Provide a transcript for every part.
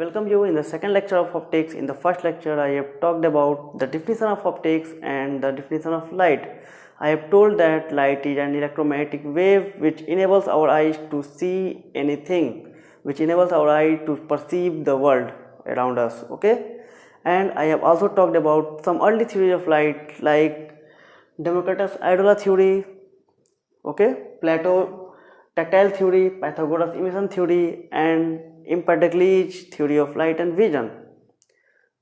welcome you in the second lecture of optics. In the first lecture, I have talked about the definition of optics and the definition of light. I have told that light is an electromagnetic wave which enables our eyes to see anything, which enables our eye to perceive the world around us. Okay, and I have also talked about some early theories of light like Democritus' idola theory, okay, Plato tactile theory, Pythagoras emission theory and Empedocles theory of light and vision.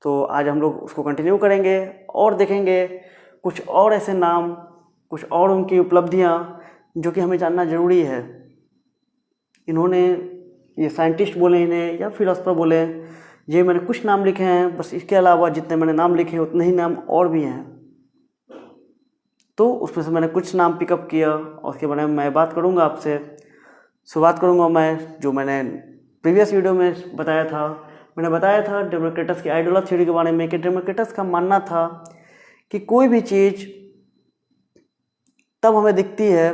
तो आज हम लोग उसको continue करेंगे और देखेंगे कुछ और ऐसे नाम, कुछ और उनकी उपलब्धियां जो कि हमें जानना ज़रूरी है। इन्होंने ये साइंटिस्ट बोले इन्हें या फिलोसफर बोले, ये मैंने कुछ नाम लिखे हैं, बस इसके अलावा जितने मैंने नाम लिखे उतने ही नाम और भी हैं। तो उसमें से मैंने कुछ नाम पिकअप किया और उसके बारे में मैं बात करूँगा आपसे। शुरुआत करूँगा मैं जो मैंने प्रीवियस वीडियो में बताया था। मैंने बताया था डेमोक्रिटस की आइडोला थ्योरी के बारे में कि डेमोक्रिटस का मानना था कि कोई भी चीज़ तब हमें दिखती है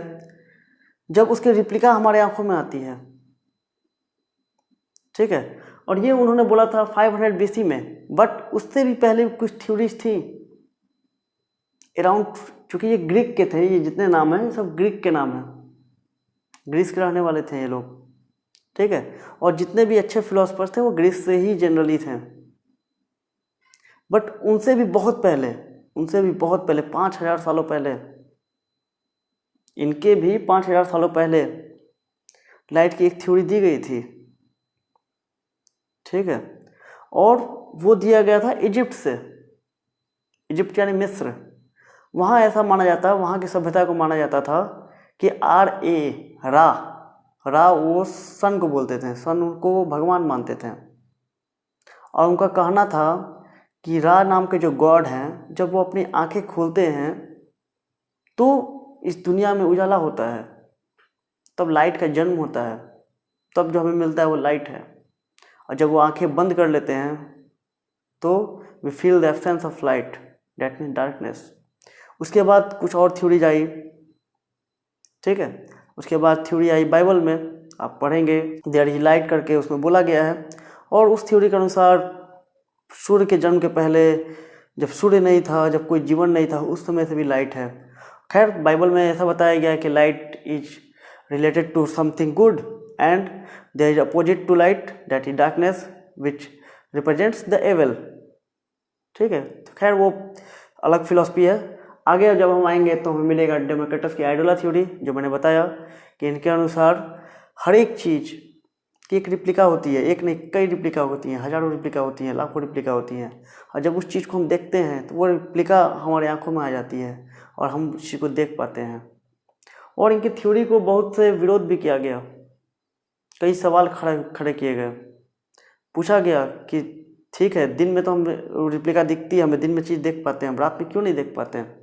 जब उसकी रिप्लिका हमारे आंखों में आती है, ठीक है। और ये उन्होंने बोला था 500 BC में, बट उससे भी पहले कुछ थ्योरीज थी अराउंड, चूँकि ये ग्रीक के थे, ये जितने नाम हैं सब ग्रीक के नाम हैं, ग्रीस के रहने वाले थे ये लोग, ठीक है। और जितने भी अच्छे फिलोसफर्स थे वो ग्रीस से ही जनरली थे। बट उनसे भी बहुत पहले 5000 सालों पहले, इनके भी 5000 सालों पहले लाइट की एक थ्योरी दी गई थी, ठीक है। और वो दिया गया था इजिप्ट से, इजिप्ट यानी मिस्र। वहाँ ऐसा माना जाता, वहाँ की सभ्यता को माना जाता था कि रा वो सन को बोलते थे, सन को वो भगवान मानते थे। और उनका कहना था कि रा नाम के जो गॉड हैं, जब वो अपनी आंखें खोलते हैं तो इस दुनिया में उजाला होता है, तब लाइट का जन्म होता है, तब जो हमें मिलता है वो लाइट है। और जब वो आंखें बंद कर लेते हैं तो we feel the absence of light, that means darkness. उसके बाद कुछ और थ्योरीज आई, ठीक है। उसके बाद थ्योरी आई बाइबल में, आप पढ़ेंगे देयर इज लाइट करके, उसमें बोला गया है। और उस थ्योरी के अनुसार सूर्य के जन्म के पहले, जब सूर्य नहीं था, जब कोई जीवन नहीं था, उस समय से भी लाइट है। खैर बाइबल में ऐसा बताया गया है कि light is related to something good and there is opposite to light that is darkness which represents the evil, ठीक है। तो खैर वो अलग फिलॉसफी है। आगे जब हम आएंगे तो हमें मिलेगा डेमोक्रिटस की आइडोला थ्योरी, जो मैंने बताया कि इनके अनुसार हर एक चीज़ की एक रिप्लिका होती है, एक नहीं कई रिप्लिका होती हैं, हज़ारों रिप्लिका होती हैं, लाखों रिप्लिका होती हैं। और जब उस चीज़ को हम देखते हैं तो वो रिप्लिका हमारे आंखों में आ जाती है और हम उस चीज़ को देख पाते हैं। और इनकी थ्योरी को बहुत से विरोध भी किया गया, कई सवाल खड़े किए गए। पूछा गया कि ठीक है, दिन में तो हम रिप्लिका दिखती है, हमें दिन में चीज़ देख पाते हैं, हम रात में क्यों नहीं देख पाते हैं?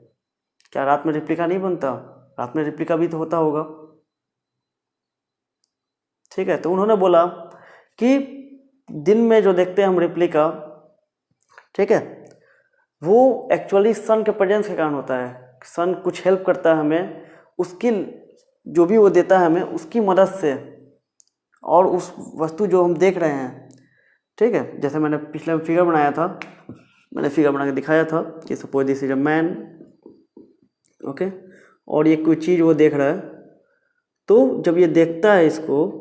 क्या रात में रिप्लिका नहीं बनता? रात में रिप्लिका भी तो होता होगा, ठीक है। तो उन्होंने बोला कि दिन में जो देखते हैं हम रिप्लिका, ठीक है, वो एक्चुअली सन के प्रेजेंस के कारण होता है। सन कुछ हेल्प करता है हमें, उसकी जो भी वो देता है हमें उसकी मदद से, और उस वस्तु जो हम देख रहे हैं, ठीक है। जैसे मैंने पिछले फिगर बनाया था, मैंने फिगर बना के दिखाया था कि suppose this is a man, okay, और ये कोई चीज़ वो देख रहा है, तो जब ये देखता है इसको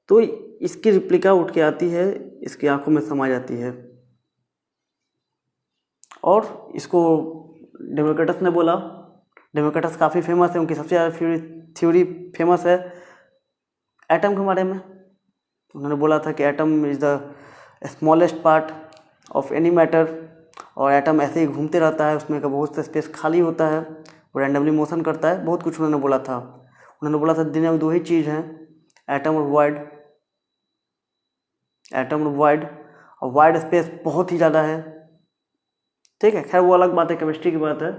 तो इसकी रिप्लिका उठ के आती है, इसकी आंखों में समा जाती है। और इसको डेमोक्रिटस ने बोला, डेमोक्रिटस काफ़ी फेमस है, उनकी सबसे ज़्यादा थ्योरी फेमस है एटम के बारे में। उन्होंने बोला था कि atom is the smallest part of any matter, और एटम ऐसे ही घूमते रहता है, उसमें का बहुत सा स्पेस खाली होता है, वो रैंडमली मोशन करता है, बहुत कुछ उन्होंने बोला था। उन्होंने बोला था दुनिया में दो ही चीज़ हैं, एटम और वॉइड, एटम और वॉइड, और वॉइड स्पेस बहुत ही ज़्यादा है, ठीक है। खैर वो अलग बात है, केमिस्ट्री की बात है।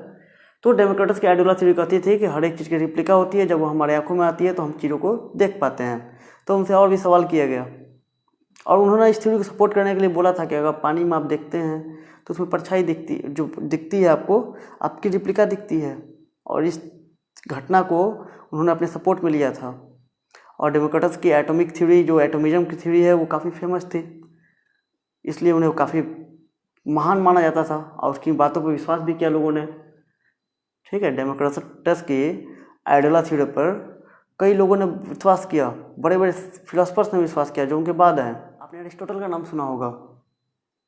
तो डेमोक्रिटस की आइडोला थ्योरी कहती थी कि हर एक चीज़ की रिप्लिका होती है, जब वो हमारे आंखों में आती है तो हम चीज़ों को देख पाते हैं। तो उनसे और भी सवाल किया गया, और उन्होंने इस थ्योरी को सपोर्ट करने के लिए बोला था कि अगर पानी में आप देखते हैं तो उसमें परछाई दिखती है आपको, आपकी रिप्लिका दिखती है। और इस घटना को उन्होंने अपने सपोर्ट में लिया था। और डेमोक्रिटस की एटॉमिक थ्योरी, जो एटोमिज्म की थ्योरी है, वो काफ़ी फेमस थी, इसलिए उन्हें काफ़ी महान माना जाता था और उसकी बातों पर विश्वास भी किया लोगों ने। ठीक है, डेमोक्रिटस की आइडियला थ्योरी पर कई लोगों ने विश्वास किया, बड़े बड़े फिलोसफर्स ने विश्वास किया जो उनके बाद हैं। आपने अरिस्टोटल का नाम सुना होगा,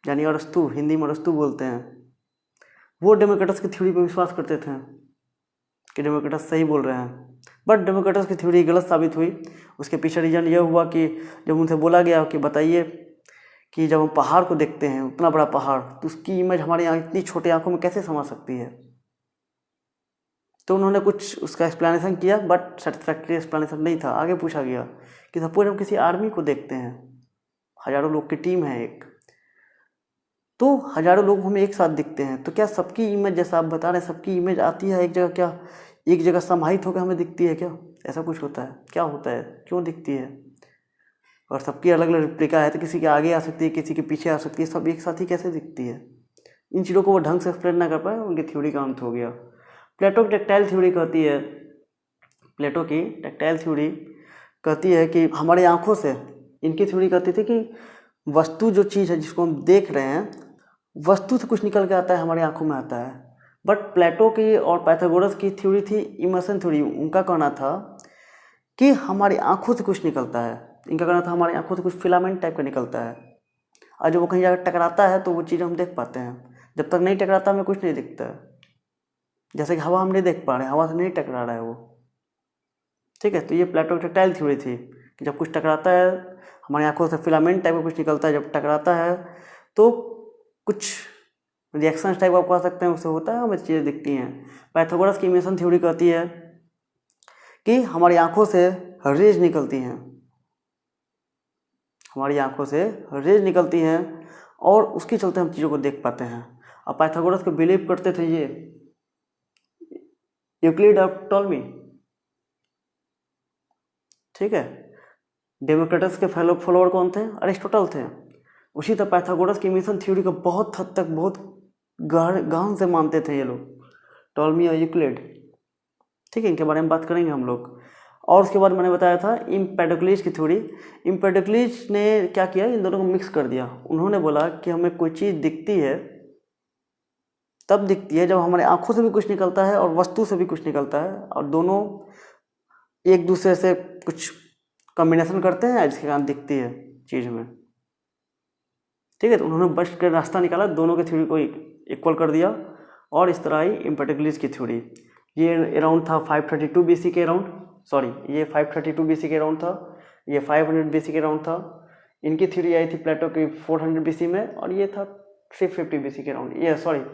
यानी अरस्तु, हिंदी में अरस्तु बोलते हैं। वो डेमोक्रिटस की थ्योरी पर विश्वास करते थे कि डेमोक्रिटस सही बोल रहे हैं, बट डेमोक्रिटस की थ्योरी गलत साबित हुई। उसके पीछे रीजन यह हुआ कि जब उनसे बोला गया कि बताइए कि जब हम पहाड़ को देखते हैं, उतना बड़ा पहाड़, तो उसकी इमेज हमारे यहाँ इतनी छोटी आंखों में कैसे समा सकती है। तो उन्होंने कुछ उसका एक्सप्लेनेशन किया, बट सेटिस्फैक्ट्री एक्सप्लेनेशन नहीं था। आगे पूछा गया कि सपोज हम किसी आर्मी को देखते हैं, हजारों लोग की टीम है एक, तो हजारों लोग हमें एक साथ दिखते हैं, तो क्या सबकी इमेज, जैसा आप बता रहे हैं, सबकी इमेज आती है एक जगह, क्या एक जगह समाहित होकर हमें दिखती है क्या? ऐसा कुछ होता है? क्या होता है, क्यों दिखती है? और सबकी अलग अलग रिप्लिका है, तो किसी के आगे आ सकती है, किसी के पीछे आ सकती है, सब एक साथ ही कैसे दिखती है? इन चीज़ों को वो ढंग से एक्सप्लेन ना कर पाए, उनकी थ्योरी का अंत हो गया। प्लेटो की टेक्टाइल थ्योरी कहती है, प्लेटो की टेक्टाइल थ्योरी कहती है कि हमारी आंखों से, इनकी थ्योरी कहती थी कि वस्तु जो चीज़ है जिसको हम देख रहे हैं, वस्तु से कुछ निकल के आता है, हमारी आंखों में आता है। बट प्लेटो की और पाइथागोरस की थ्योरी थी इमर्शन थ्योरी। उनका कहना था कि हमारी आंखों से कुछ निकलता है, इनका कहना था हमारी आंखों से कुछ फिलामेंट टाइप का निकलता है, और जब वो कहीं जाकर टकराता है तो वो चीज़ हम देख पाते हैं। जब तक नहीं टकराता हमें कुछ नहीं दिखता है। जैसे कि हवा हम नहीं देख पा रहे हैं, हवा से नहीं टकरा रहा है वो। ठीक है, तो ये प्लेटो की टेक्टाइल थ्योरी थी कि जब कुछ टकराता है, हमारी आंखों से फिलामेंट टाइप का कुछ निकलता है, जब टकराता है तो कुछ रिएक्शन टाइप आप कह सकते हैं, उससे होता है, हमें चीज़ें दिखती हैं। पाइथागोरस की इमिशन थ्योरी कहती है कि हमारी आंखों से रेज निकलती हैं, हमारी आंखों से रेज निकलती हैं और उसके चलते हम चीज़ों को देख पाते हैं। और पाइथागोरस को बिलीव करते थे ये यूक्लिड ऑफ टॉलमी। ठीक है, डेमोक्रिटस के फॉलोअर कौन थे? अरिस्टोटल थे। उसी तरह पाइथागोरस की इमिशन थ्योरी को बहुत हद तक, बहुत गहन से मानते थे ये लोग, टॉलमी और यूक्लिड। ठीक है, इनके बारे में बात करेंगे हम लोग। और उसके बाद मैंने बताया था एम्पेडोक्लिस की थ्योरी। एम्पेडोक्लिस ने क्या किया, इन दोनों को मिक्स कर दिया। उन्होंने बोला कि हमें कोई चीज़ दिखती है तब दिखती है जब हमारे आंखों से भी कुछ निकलता है और वस्तु से भी कुछ निकलता है, और दोनों एक दूसरे से कुछ कॉम्बिनेशन करते हैं जिसके कारण दिखती है चीज़ में। ठीक है, तो उन्होंने बेस्ट का रास्ता निकाला, दोनों की थ्योरी को इक्वल कर दिया, और इस तरह आई एम्पेडोक्लिस की थ्योरी। ये अराउंड था 532 BC के अराउंड, सॉरी ये 532 BC के अराउंड था, ये 500 BC के अराउंड था। इनकी थ्योरी आई थी प्लेटो की 400 BC में, और ये था 350 BC के अराउंड, ये सॉरी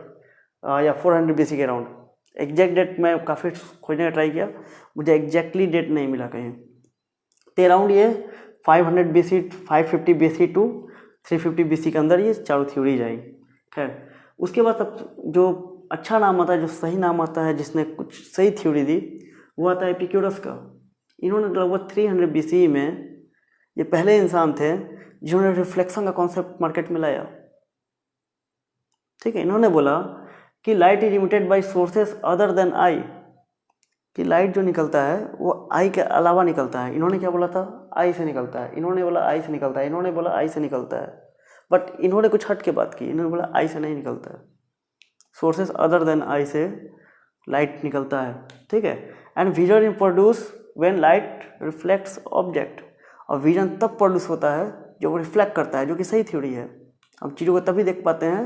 या 400 BC के अराउंड। एग्जैक्ट डेट मैं काफ़ी खोजने का ट्राई किया, मुझे एग्जैक्टली डेट नहीं मिला कहीं। तो अराउंड ये 500 BC, 550 BC टू 350 BC के अंदर ये चारों थ्योरीज आई। खैर, उसके बाद अब जो अच्छा नाम आता है, जो सही नाम आता है, जिसने कुछ सही थ्योरी दी, वो आता है एपिक्यूरस का। इन्होंने लगभग 300 BC में ये पहले इंसान थे जिन्होंने रिफ्लेक्शन का कॉन्सेप्ट मार्केट में लाया। ठीक है, इन्होंने बोला कि light is emitted by sources other than eye, कि लाइट जो निकलता है वो आई के अलावा निकलता है। इन्होंने क्या बोला था? आई से निकलता है। इन्होंने बोला आई से निकलता है, इन्होंने बोला आई से निकलता है, बट इन्होंने कुछ हट के बात की। इन्होंने बोला आई से नहीं निकलता है, सोर्सेस अदर देन आई से लाइट निकलता है। ठीक है, and vision is produce when light reflects object, और विजन तब प्रोड्यूस होता है जो वो रिफ्लेक्ट करता है, जो कि सही थ्योरी है। हम चीज़ों को तभी देख पाते हैं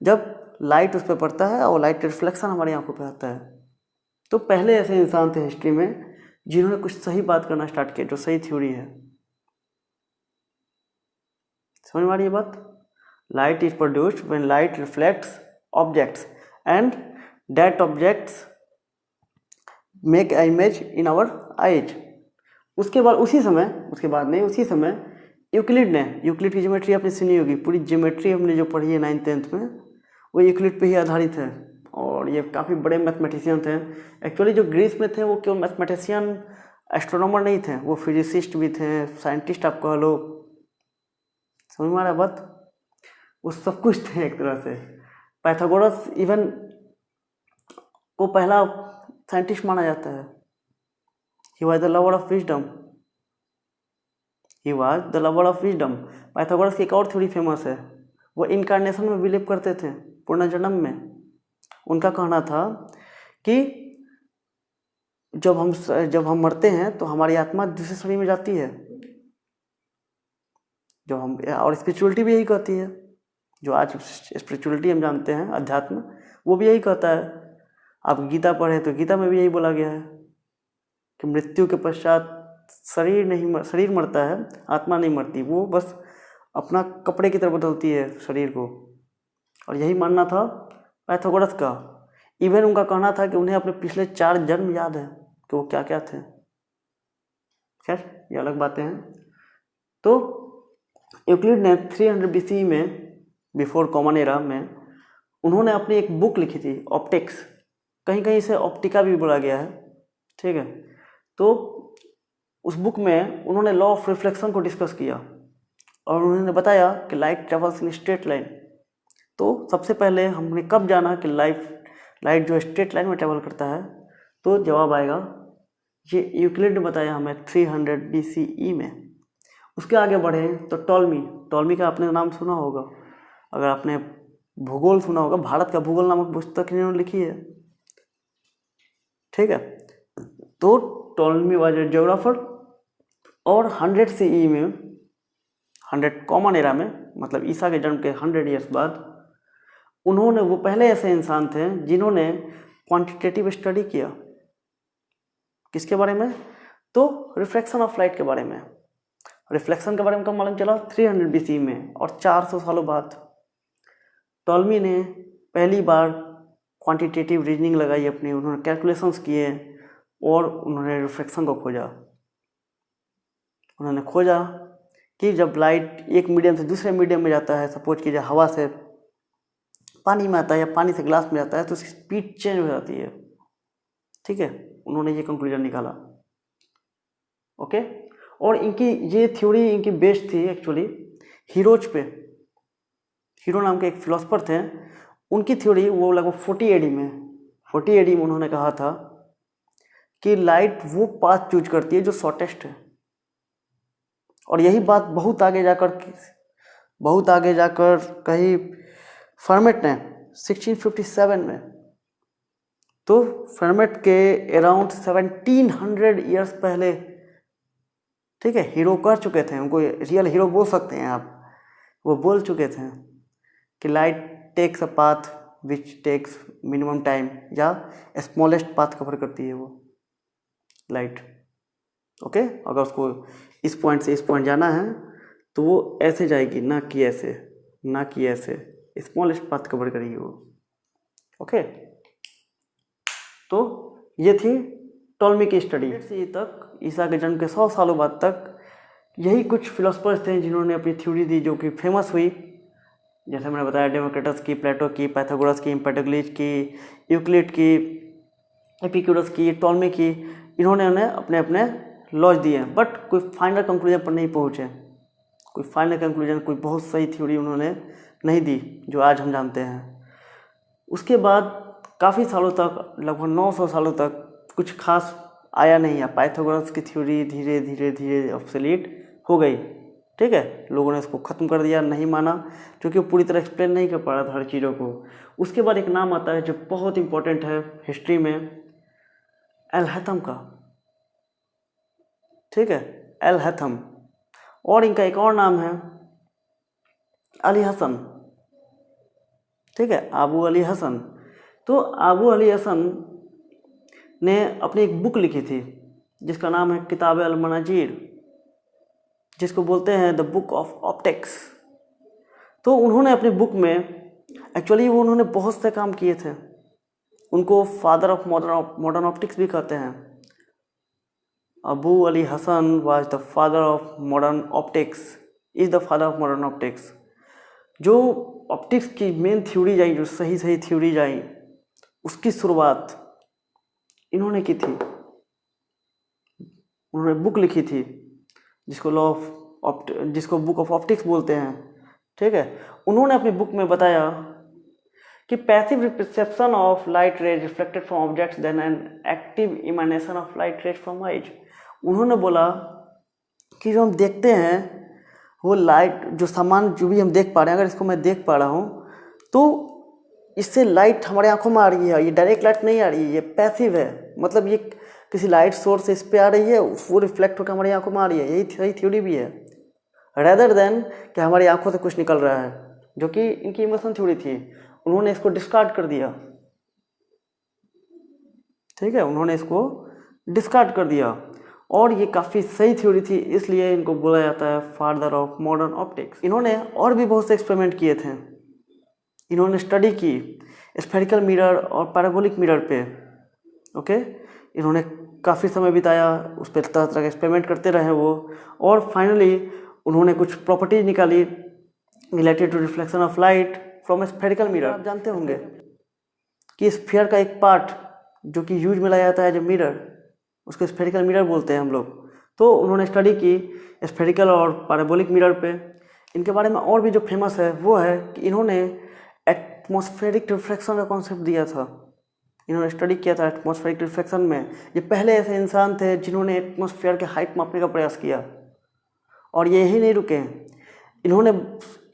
जब लाइट उस पर पड़ता है और लाइट रिफ्लेक्शन हमारी आंखों पे आता है। तो पहले ऐसे इंसान थे हिस्ट्री में जिन्होंने कुछ सही बात करना स्टार्ट किया, जो सही थ्योरी है। समझ में आ रही है बात? Light is produced when light reflects objects and that objects make a image in our eyes. उसके बाद उसी समय यूक्लिड की ज्योमेट्री आपने सुनी होगी। पूरी ज्योमेट्री हमने जो पढ़ी है 9th 10th में, वो यूक्लिड पे ही आधारित है, और ये काफ़ी बड़े मैथमेटिशियन थे। एक्चुअली जो ग्रीस में थे वो केवल मैथमेटिशियन, एस्ट्रोनॉमर नहीं थे, वो फिजिसिस्ट भी थे, साइंटिस्ट आप कह लो। समझ में आ रहा है बात? वो सब कुछ थे एक तरह से। पाइथागोरस इवन को पहला साइंटिस्ट माना जाता है। He was the lover of wisdom, he was the lover of wisdom. Pythagoras की एक और थ्योरी फेमस है, वो इनकारनेशन में बिलीव करते थे, पुनर्जन्म में। उनका कहना था कि जब हम मरते हैं तो हमारी आत्मा दूसरे शरीर में जाती है, और स्पिरिचुअलिटी भी यही कहती है, जो आज स्पिरिचुअलिटी हम जानते हैं, अध्यात्म, वो भी यही कहता है। आप गीता पढ़े तो गीता में भी यही बोला गया है कि मृत्यु के पश्चात शरीर मरता है, आत्मा नहीं मरती, वो बस अपना कपड़े की तरह बदलती है शरीर को। और यही मानना था पाइथागोरस का। इवन उनका कहना था कि उन्हें अपने पिछले 4 जन्म याद है कि वो क्या क्या थे। खैर ये अलग बातें हैं। तो यूक्लिड ने 300 BCE में, बिफोर कॉमन एरा में, उन्होंने अपनी एक बुक लिखी थी, ऑप्टिक्स। कहीं कहीं इसे ऑप्टिका भी बोला गया है, ठीक है। तो उस बुक में उन्होंने लॉ ऑफ रिफ्लेक्शन को डिस्कस किया और उन्होंने बताया कि light travels in straight line. तो सबसे पहले हमने कब जाना कि लाइट जो स्ट्रेट लाइन में ट्रेवल करता है, तो जवाब आएगा, ये यूक्लिड ने बताया हमें 300 BCE में। उसके आगे बढ़े तो टॉलमी का आपने नाम सुना होगा, अगर आपने भूगोल सुना होगा, भारत का भूगोल नामक पुस्तक इन्होंने लिखी है, ठीक है। तो टॉलमी वाज ए ज्योग्राफर, और 100 CE में, 100 कॉमन एरा में, मतलब ईसा के जन्म के 100 ईयर्स बाद, उन्होंने, वो पहले ऐसे इंसान थे जिन्होंने क्वांटिटेटिव स्टडी किया। किसके बारे में? तो रिफ्लेक्शन ऑफ लाइट के बारे में। रिफ्लेक्शन के बारे में कब मालूम चला? 300 BCE में। और 400 सालों बाद टॉलमी ने पहली बार क्वांटिटेटिव रीजनिंग लगाई अपनी, उन्होंने कैलकुलेशंस किए और उन्होंने रिफ्लेक्शन को खोजा। उन्होंने खोजा कि जब लाइट एक मीडियम से दूसरे मीडियम में जाता है, सपोज कीजिए हवा से पानी में आता है या पानी से ग्लास में जाता है, तो उसकी स्पीड चेंज हो जाती है, ठीक है। उन्होंने ये कंक्लूजन निकाला, ओके। और इनकी ये थ्योरी इनकी बेस्ड थी एक्चुअली हीरोज पे। हीरो नाम के एक फिलोसफर थे, उनकी थ्योरी, वो लगभग 40 AD में उन्होंने कहा था कि लाइट वो पाथ चूज करती है जो शॉर्टेस्ट है। और यही बात बहुत आगे जाकर कही फर्मेट ने 1657 में। तो फर्मेट के अराउंड 1700 ईयर्स पहले, ठीक है, हीरो कर चुके थे, उनको रियल हीरो बोल सकते हैं आप। वो बोल चुके थे कि light takes a path which takes minimum time, या स्मॉलेस्ट पाथ कवर करती है वो लाइट, ओके। अगर उसको इस पॉइंट से इस पॉइंट जाना है तो वो ऐसे जाएगी, ना कि ऐसे, स्मॉलेस्ट पाथ कवर करेगी वो, ओके। तो ये थी टॉलमी की स्टडी। से तक, ईसा के जन्म के 100 सालों बाद तक, यही कुछ फिलोसफर्स थे जिन्होंने अपनी थ्योरी दी, जो कि फेमस हुई। जैसे मैंने बताया, डेमोक्रिटस की, प्लेटो की, पाइथागोरस की, एम्पेडोक्लिस की, यूक्लिड की, एपिक्यूरस की, टॉलमी की। इन्होंने उन्हें अपने अपने लॉज दिए, बट कोई फाइनल कंक्लूजन पर नहीं पहुँचे। कोई बहुत सही थ्योरी उन्होंने नहीं दी जो आज हम जानते हैं। उसके बाद काफ़ी सालों तक, लगभग 900 सालों तक कुछ खास आया नहीं है। पाइथागोरस की थ्योरी धीरे धीरे ऑब्सोलीट हो गई, ठीक है। लोगों ने इसको ख़त्म कर दिया, नहीं माना, क्योंकि वो पूरी तरह एक्सप्लेन नहीं कर पा रहा था हर चीज़ों को। उसके बाद एक नाम आता है जो बहुत इंपॉर्टेंट है हिस्ट्री में, एल-हैथम का, ठीक है, एल-हैथम। और इनका एक और नाम है अली हसन, ठीक है, अबू अली हसन। तो अबू अली हसन ने अपनी एक बुक लिखी थी जिसका नाम है किताब अल-मनाजीर, जिसको बोलते हैं द बुक ऑफ ऑप्टिक्स। तो उन्होंने अपनी बुक में, एक्चुअली वो उन्होंने बहुत से काम किए थे, उनको फादर ऑफ मॉडर्न ऑप्टिक्स भी कहते हैं। Abu Ali Hasan was the father of modern optics, is the father of modern optics. जो ऑप्टिक्स की मेन थ्योरी आई, जो सही थ्योरी आई, उसकी शुरुआत इन्होंने की थी। उन्होंने बुक लिखी थी जिसको बुक ऑफ ऑप्टिक्स बोलते हैं, ठीक है। उन्होंने अपनी बुक में बताया कि passive reception of light rays reflected from objects then an active emanation of light rays from eyes. उन्होंने बोला कि जो हम देखते हैं वो लाइट जो सामान जो भी हम देख पा रहे हैं, अगर इसको मैं देख पा रहा हूँ तो इससे लाइट हमारे आंखों में आ रही है, ये डायरेक्ट लाइट नहीं आ रही है, ये पैसिव है। मतलब ये किसी लाइट सोर्स से इस पर आ रही है, वो रिफ्लेक्ट होकर हमारी आंखों में आ रही है। यही सही थ्योरी भी है, रेदर देन कि हमारी आंखों से कुछ निकल रहा है, जो कि इनकी इमोशन थ्योरी थी। उन्होंने इसको डिस्कार्ड कर दिया, ठीक है, उन्होंने इसको डिस्कार्ड कर दिया। और ये काफ़ी सही थ्योरी थी, इसलिए इनको बोला जाता है फादर ऑफ मॉडर्न ऑप्टिक्स। इन्होंने और भी बहुत से एक्सपेरिमेंट किए थे। इन्होंने स्टडी की स्फेरिकल मिरर और पैराबोलिक मिरर पे, ओके। इन्होंने काफ़ी समय बिताया उस पर, तरह तरह के एक्सपेरिमेंट करते रहे वो, और फाइनली उन्होंने कुछ प्रॉपर्टीज निकाली related to reflection of light from spherical mirror. आप जानते होंगे कि स्फीयर का एक पार्ट जो कि यूज में लाया जाता है एज ए मिरर, उसको स्फेरिकल मिरर बोलते हैं हम लोग। तो उन्होंने स्टडी की स्फेरिकल और पैराबोलिक मिरर पे। इनके बारे में और भी जो फेमस है वो है कि इन्होंने एटमॉस्फेरिक रिफ्लेक्शन का कॉन्सेप्ट दिया था। इन्होंने स्टडी किया था एटमॉस्फेरिक रिफ्लेक्शन में। ये पहले ऐसे इंसान थे जिन्होंने एटमॉस्फेयर के हाइट मापने का प्रयास किया, और ये यही नहीं रुके, इन्होंने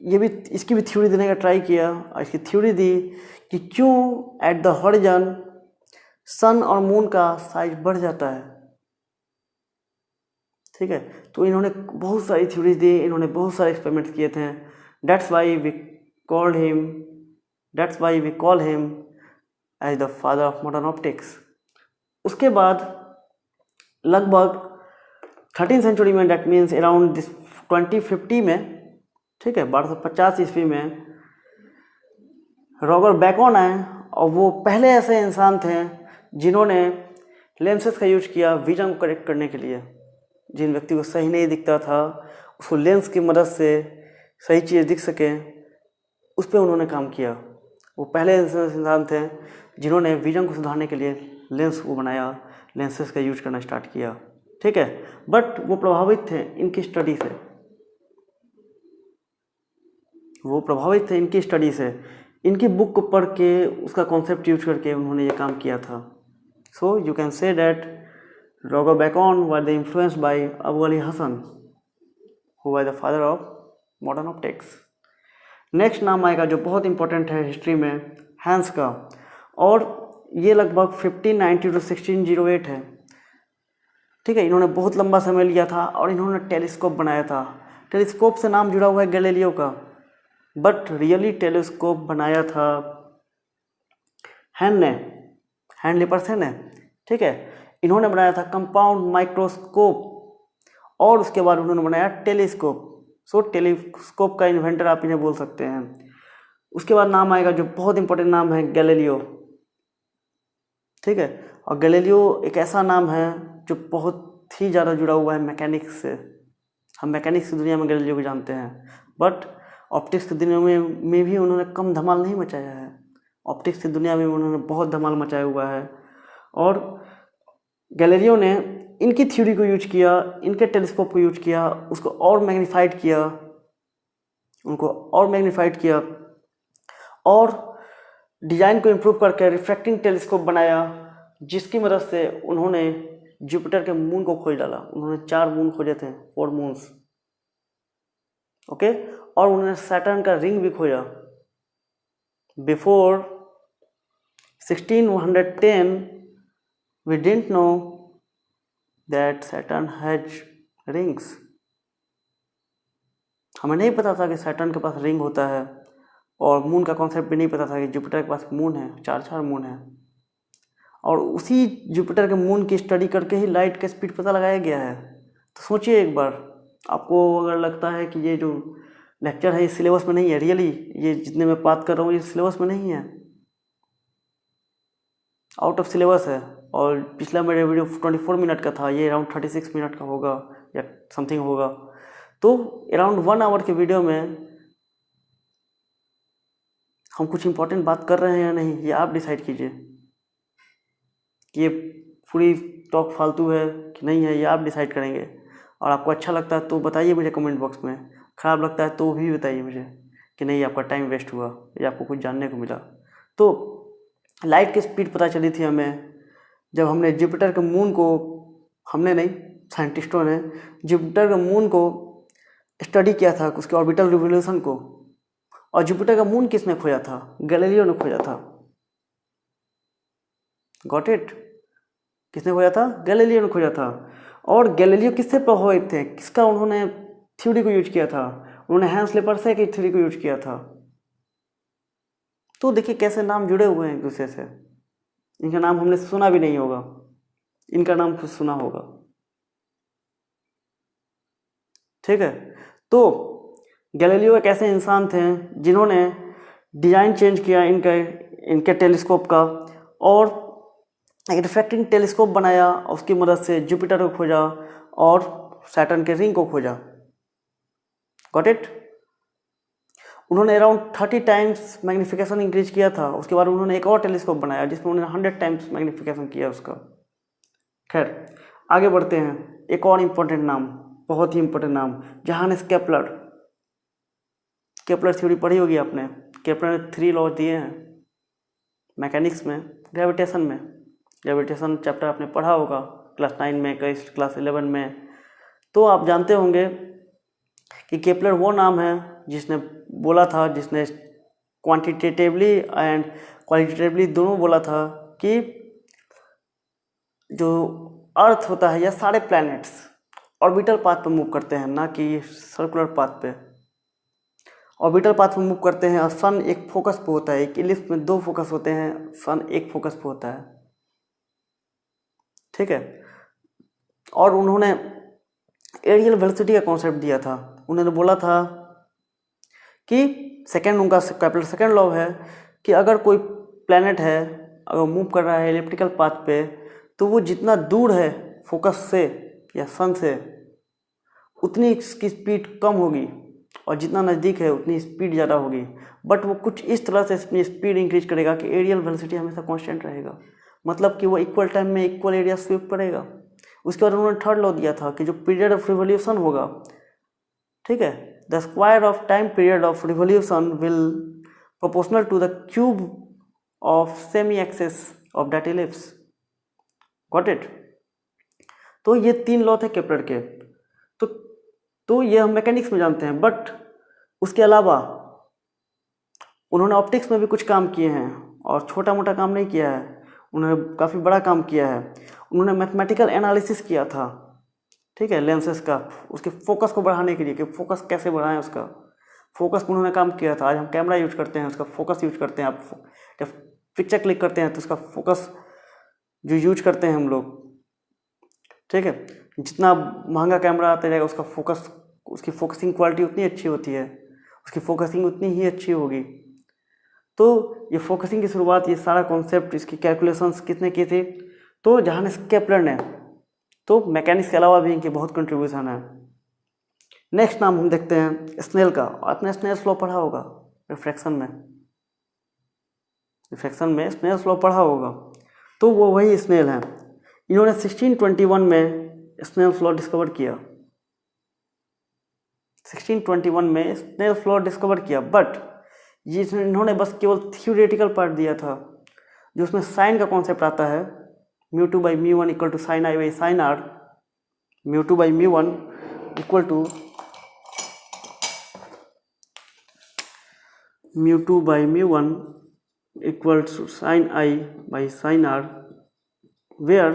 ये भी इसकी भी थ्योरी देने का ट्राई किया। और इसकी थ्योरी दी कि क्यों एट द हॉरिजन सन और मून का साइज बढ़ जाता है, ठीक है। तो इन्होंने बहुत सारी थ्योरीज दी, इन्होंने बहुत सारे एक्सपेरिमेंट्स किए थे। That's why we call him as the father of modern optics. उसके बाद लगभग 13th सेंचुरी में, दैट मीन्स अराउंड दिस 2050 में, ठीक है, 1250 ईस्वी में रॉगर बैकॉन आए, और वो पहले ऐसे इंसान थे जिन्होंने लेंसेज का यूज किया विजन को करेक्ट करने के लिए। जिन व्यक्ति को सही नहीं दिखता था उसको लेंस की मदद से सही चीज़ दिख सके, उस पर उन्होंने काम किया। वो पहले इंसान थे जिन्होंने विजन को सुधारने के लिए लेंस को बनाया, लेंसेज का यूज करना स्टार्ट किया, ठीक है। बट वो प्रभावित थे इनकी स्टडी से, इनकी बुक को पढ़ के उसका कॉन्सेप्ट यूज करके उन्होंने ये काम किया था। So you can say that Roger Bacon were the influence by Abu Ali Hasan, who was the father of modern optics. Next नाम आएगा जो बहुत इंपॉर्टेंट है हिस्ट्री में, हैंस का, और ये लगभग 1590 to 1608 है, ठीक है। इन्होंने बहुत लंबा समय लिया था और इन्होंने टेलीस्कोप बनाया था। टेलीस्कोप से नाम जुड़ा हुआ है गैलीलियो का, बट रियली टेलीस्कोप बनाया था हैंड लिपर्सन ने, ठीक है। इन्होंने बनाया था कंपाउंड माइक्रोस्कोप, और उसके बाद उन्होंने बनाया टेलीस्कोप। सो टेलीस्कोप का इन्वेंटर आप इन्हें बोल सकते हैं। उसके बाद नाम आएगा जो बहुत इंपॉर्टेंट नाम है, गैलीलियो, ठीक है। और गैलीलियो एक ऐसा नाम है जो बहुत ही ज़्यादा जुड़ा हुआ है मैकेनिक्स से। हम मैकेनिक्स की दुनिया में गैलीलियो को जानते हैं, बट ऑप्टिक्स की दुनिया में भी उन्होंने कम धमाल नहीं मचाया है। ऑप्टिक्स की दुनिया में उन्होंने बहुत धमाल मचाया हुआ है। और गैलीलियो ने इनकी थ्योरी को यूज किया, इनके टेलीस्कोप को यूज किया, उसको और मैग्नीफाइड किया, और डिज़ाइन को इम्प्रूव करके रिफ्रैक्टिंग टेलीस्कोप बनाया, जिसकी मदद से उन्होंने जुपिटर के मून को खोज डाला। उन्होंने 4 मून खोजे थे, 4 मून्स, ओके। और उन्होंने सैटर्न का रिंग भी खोजा। Before 1610 we didn't know that Saturn has rings. हमें नहीं पता था कि सैटर्न के पास रिंग होता है, और मून का कॉन्सेप्ट भी नहीं पता था कि जुपिटर के पास मून है, 4 मून है। और उसी जुपिटर के मून की स्टडी करके ही लाइट का स्पीड पता लगाया गया है। तो सोचिए एक बार, आपको अगर लगता है कि ये जो लेक्चर है ये सिलेबस में नहीं है, रियली ये जितने मैं बात कर रहा हूँ ये सिलेबस में नहीं है, आउट ऑफ सिलेबस है। और पिछला मेरा वीडियो 24 मिनट का था, ये अराउंड 36 मिनट का होगा या समथिंग होगा। तो अराउंड 1 आवर के वीडियो में हम कुछ इंपॉर्टेंट बात कर रहे हैं या नहीं, ये आप डिसाइड कीजिए। कि ये पूरी टॉक फालतू है कि नहीं है, ये आप डिसाइड करेंगे। और आपको अच्छा लगता है तो बताइए मुझे कमेंट बॉक्स में, ख़राब लगता है तो भी बताइए मुझे कि नहीं आपका टाइम वेस्ट हुआ या आपको कुछ जानने को मिला। तो लाइट की स्पीड पता चली थी हमें जब हमने जुपिटर के मून को, हमने नहीं साइंटिस्टों ने जुपिटर के मून को स्टडी किया था उसके ऑर्बिटल रिवोल्यूशन को। और जुपिटर का मून किसने खोजा था? गैलीलियो ने खोजा था। Got it? किसने खोजा था? गैलीलियो ने खोजा था। और गैलीलियो किससे प्रभावित थे? किसका उन्होंने थ्योरी को यूज किया था? उन्होंने हैंस लेपर्से की थ्योरी को यूज किया था। तो देखिए कैसे नाम जुड़े हुए हैं एक दूसरे से। इनका नाम हमने सुना भी नहीं होगा, इनका नाम खुद सुना होगा। ठीक है, तो गैलीलियो एक ऐसे इंसान थे जिन्होंने डिजाइन चेंज किया इनके टेलीस्कोप का, और एक रिफ्रैक्टिंग टेलीस्कोप बनाया। उसकी मदद से जुपिटर को खोजा और सैटर्न के रिंग को खोजा। Got it? उन्होंने अराउंड 30 टाइम्स मैग्नीफिकेशन इंक्रीज किया था। उसके बाद उन्होंने एक और टेलीस्कोप बनाया जिसमें उन्होंने 100 टाइम्स मैग्नीफिकेशन किया उसका। खैर आगे बढ़ते हैं। एक और इम्पोर्टेंट नाम, बहुत ही इम्पोर्टेंट नाम, जोहानेस केपलर। केपलर थ्योरी पढ़ी होगी आपने। केपलर ने 3 लॉ दिए हैं मैकेनिक्स में, ग्रेविटेशन में। ग्रेविटेशन चैप्टर आपने पढ़ा होगा क्लास 9 में, क्लास 11 में। तो आप जानते होंगे कि केपलर वो नाम है जिसने बोला था, जिसने क्वांटिटेटिवली एंड क्वालिटेटिवली दोनों बोला था कि जो अर्थ होता है या सारे प्लैनेट्स ऑर्बिटल पाथ पर मूव करते हैं, ना कि सर्कुलर पाथ पे। ऑर्बिटल पाथ पर मूव करते हैं और सन एक फोकस पे होता है। एक इलिप्स में 2 फोकस होते हैं, सन एक फोकस पे होता है। ठीक है, और उन्होंने एरियल वेलोसिटी का कॉन्सेप्ट दिया था। उन्होंने बोला था कि सेकंड, उनका केपलर सेकंड लॉ है कि अगर कोई प्लैनेट है, अगर मूव कर रहा है एलिप्टिकल पाथ पे, तो वो जितना दूर है फोकस से या सन से उतनी इसकी स्पीड कम होगी, और जितना नज़दीक है उतनी स्पीड ज़्यादा होगी। बट वो कुछ इस तरह से अपनी स्पीड इंक्रीज करेगा कि एरियल वेलोसिटी हमेशा कांस्टेंट रहेगा, मतलब कि वो इक्वल टाइम में इक्वल एरिया स्वीप करेगा। उसके बाद उन्होंने थर्ड लॉ दिया था कि जो पीरियड ऑफ रिवोल्यूशन होगा, ठीक है, the square of time period of revolution will proportional to the cube of semi axis of that ellipse. Got it? तो ये 3 लॉ थे केपलर के। तो ये हम मैकेनिक्स में जानते हैं, बट उसके अलावा उन्होंने ऑप्टिक्स में भी कुछ काम किए हैं, और छोटा मोटा काम नहीं किया है, उन्होंने काफ़ी बड़ा काम किया है। उन्होंने मैथमेटिकल एनालिसिस किया था, ठीक है, लेंसेज का, उसके फोकस को बढ़ाने के लिए कि फोकस कैसे बढ़ाएं, उसका फोकस पर उन्होंने काम किया था। आज हम कैमरा यूज करते हैं, उसका फोकस यूज करते हैं। आप जब पिक्चर क्लिक करते हैं तो उसका फोकस जो यूज करते हैं हम लोग, ठीक है, जितना महंगा कैमरा आता जाएगा उसका फोकस, उसकी फोकसिंग क्वालिटी उतनी अच्छी होती है, उसकी फोकसिंग उतनी ही अच्छी होगी। तो ये फोकसिंग की शुरुआत, ये सारा कॉन्सेप्ट, इसकी कैलकुलेशंस किसने की थी? तो जोहानेस केपलर ने। तो मैकेनिक्स के अलावा भी इनके बहुत कंट्रीब्यूशन है। नेक्स्ट नाम हम देखते हैं स्नेल का। आपने स्नेल्स लॉ पढ़ा होगा रिफ्रैक्शन में, स्नेल्स लॉ पढ़ा होगा। तो वो वही स्नेल हैं। इन्होंने 1621 में स्नेल्स लॉ डिस्कवर किया। 1621 में स्नेल्स लॉ डिस्कवर किया, बट ये इन्होंने बस केवल थ्योरेटिकल पार्ट दिया था, जो उसमें साइन का कॉन्सेप्ट आता है, μ2 by μ1 equal to sine i by sine r, μ2 by μ1 equal to μ2 by μ1 equal to sin I by sin R, where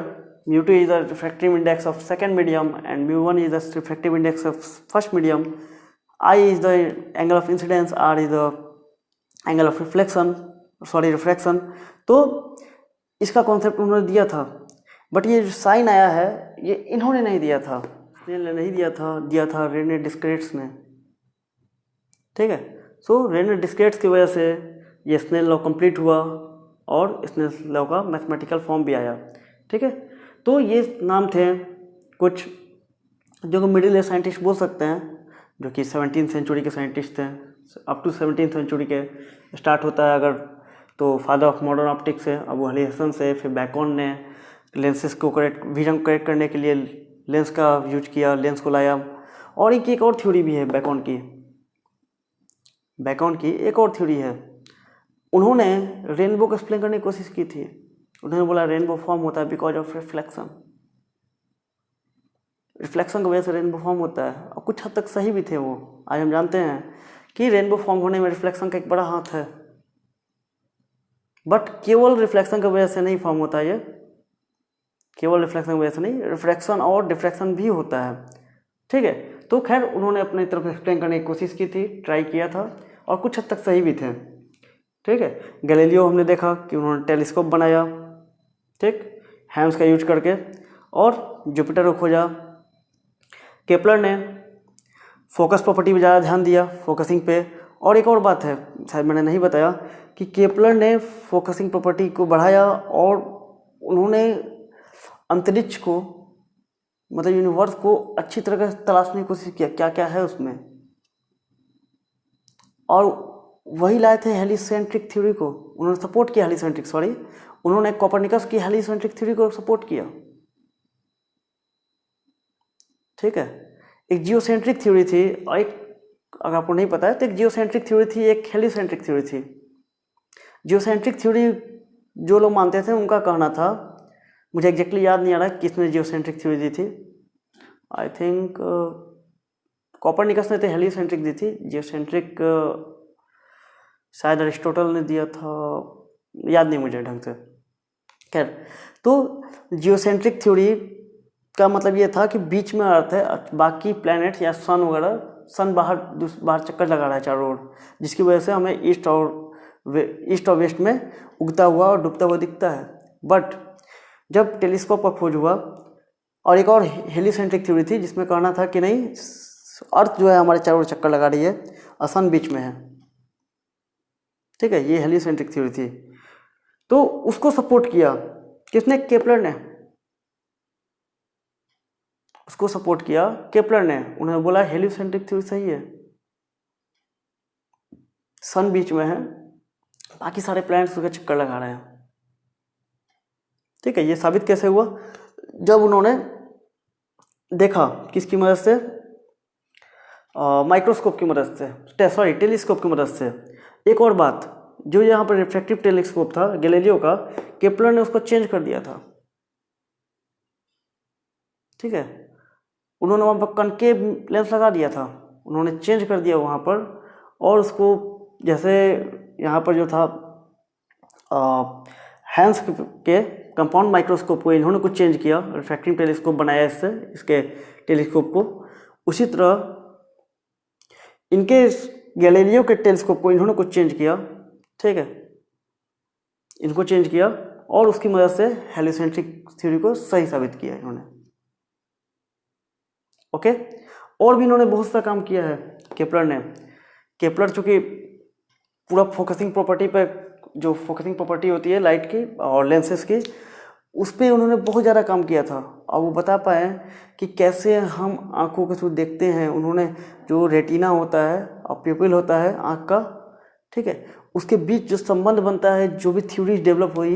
μ2 is the refractive index of second medium and μ1 is the refractive index of first medium. I is the angle of incidence, R is the angle of refraction. तो इसका concept उन्होंने दिया था, but ये जो sign आया है ये इन्होंने नहीं दिया था, स्नेल ने नहीं दिया था रेने डिस्क्रेट्स ने। ठीक है, सो रेने डिस्क्रेट्स की वजह से ये स्नेल लॉ कंप्लीट हुआ और स्नेल लॉ का मैथमेटिकल फॉर्म भी आया। ठीक है, तो ये नाम थे कुछ जो मिडिल एज साइंटिस्ट बोल सकते हैं, जो कि 17th सेंचुरी के साइंटिस्ट थे। अप टू 17th सेंचुरी के स्टार्ट होता है अगर, तो फादर ऑफ मॉडर्न ऑप्टिक्स है अबू अली हसन से। फिर बैकॉन ने लेंसेज को विजन करेक्ट करने के लिए लेंस का यूज किया, लेंस को लाया। और एक और थ्योरी भी है बैकॉन की एक और थ्योरी है। उन्होंने रेनबो को एक्सप्लेन करने की कोशिश की थी। उन्होंने बोला रेनबो फॉर्म होता है बिकॉज ऑफ रिफ्लेक्शन। रिफ्लेक्शन की वजह से रेनबो फॉर्म होता है, और कुछ हद तक सही भी थे वो। आज हम जानते हैं कि रेनबो फॉर्म होने में रिफ्लेक्शन का एक बड़ा हाथ है, बट केवल रिफ्लेक्शन की वजह से नहीं फॉर्म होता है ये, केवल रिफ्लेक्शन की वजह से नहीं, रिफ्रैक्शन और डिफ्रैक्शन भी होता है। ठीक है, तो खैर उन्होंने अपनी तरफ एक्सप्लेन करने की कोशिश की थी, ट्राई किया था, और कुछ हद तक सही भी थे। ठीक है, गैलीलियो हमने देखा कि उन्होंने टेलीस्कोप बनाया, ठीक, हैम्स का यूज करके, और जुपिटर को खोजा। केपलर ने फोकस प्रॉपर्टी पे ज़्यादा ध्यान दिया, फोकसिंग पे। और एक और बात है, शायद मैंने नहीं बताया, कि केपलर ने फोकसिंग प्रॉपर्टी को बढ़ाया और उन्होंने अंतरिक्ष को, मतलब यूनिवर्स को अच्छी तरह से तलाशने की कोशिश किया, क्या क्या है उसमें, और वही लाए थे हेलिसेंट्रिक थ्योरी को। उन्होंने सपोर्ट किया उन्होंने कोपरनिकस की हेलिसेंट्रिक थ्योरी को सपोर्ट किया। ठीक है, एक जियोसेंट्रिक थ्योरी थी, और एक, अगर आपको नहीं पता है तो एक जियोसेंट्रिक थ्योरी थी, एक हेलिसेंट्रिक थ्योरी थी। जियोसेंट्रिक थ्योरी जो लोग मानते थे उनका कहना था, मुझे एग्जैक्टली याद नहीं आ रहा किसने जियोसेंट्रिक थ्योरी दी थी, आई थिंक कोपरनिकस ने तो हेलिसेंट्रिक दी थी, जियोसेंट्रिक शायद अरिस्टोटल ने दिया था, याद नहीं मुझे ढंग से। खैर, तो जियोसेंट्रिक थ्योरी का मतलब ये था कि बीच में अर्थ है, बाकी प्लैनेट या सन वगैरह, सन बाहर चक्कर लगा रहा है चारों ओर, जिसकी वजह से हमें ईस्ट और वेस्ट में उगता हुआ और डूबता हुआ दिखता है। बट जब टेलीस्कोप का खोज हुआ, और एक और हेलिसेंट्रिक थ्योरी थी जिसमें कहना था कि नहीं, अर्थ जो है हमारे चारों ओर चक्कर लगा रही है और सन बीच में है। ठीक है, ये हेलिसेंट्रिक थ्योरी थी। तो उसको सपोर्ट किया किसने? केपलर ने। उसको सपोर्ट किया केपलर ने। उन्होंने बोला हेलिसेंट्रिक थ्योरी सही है, सन बीच में है, बाकी सारे प्लैनेट्स उसका चक्कर लगा रहे हैं। ठीक है, ये साबित कैसे हुआ? जब उन्होंने देखा किसकी मदद से, माइक्रोस्कोप की मदद से, सॉरी टेलीस्कोप की मदद से। एक और बात, जो यहाँ पर रिफ्रैक्टिव टेलीस्कोप था गैलीलियो का, केपलर ने उसको चेंज कर दिया था। ठीक है, उन्होंने वहाँ पर कनकेव लेंस लगा दिया था, उन्होंने चेंज कर दिया वहाँ पर, और उसको जैसे यहाँ पर जो था हैंस के कंपाउंड माइक्रोस्कोप को इन्होंने कुछ चेंज किया, रिफ्रैक्टिव टेलीस्कोप बनाया इससे, इसके टेलीस्कोप को। उसी तरह इनके गैलीलियो के टेलीस्कोप को इन्होंने कुछ चेंज किया। ठीक है, इनको चेंज किया और उसकी मदद से हेलिसेंट्रिक थ्योरी को सही साबित किया इन्होंने। ओके, और भी इन्होंने बहुत सा काम किया है केपलर ने। केपलर चूँकि पूरा फोकसिंग प्रॉपर्टी पे, जो फोकसिंग प्रॉपर्टी होती है लाइट की और लेंसेज की, उस पर उन्होंने बहुत ज़्यादा काम किया था, और वो बता पाए कि कैसे हम आँखों के थ्रू देखते हैं। उन्होंने जो रेटिना होता है और प्यूपिल होता है आँख का, ठीक है, उसके बीच जो संबंध बनता है, जो भी थ्योरी डेवलप हुई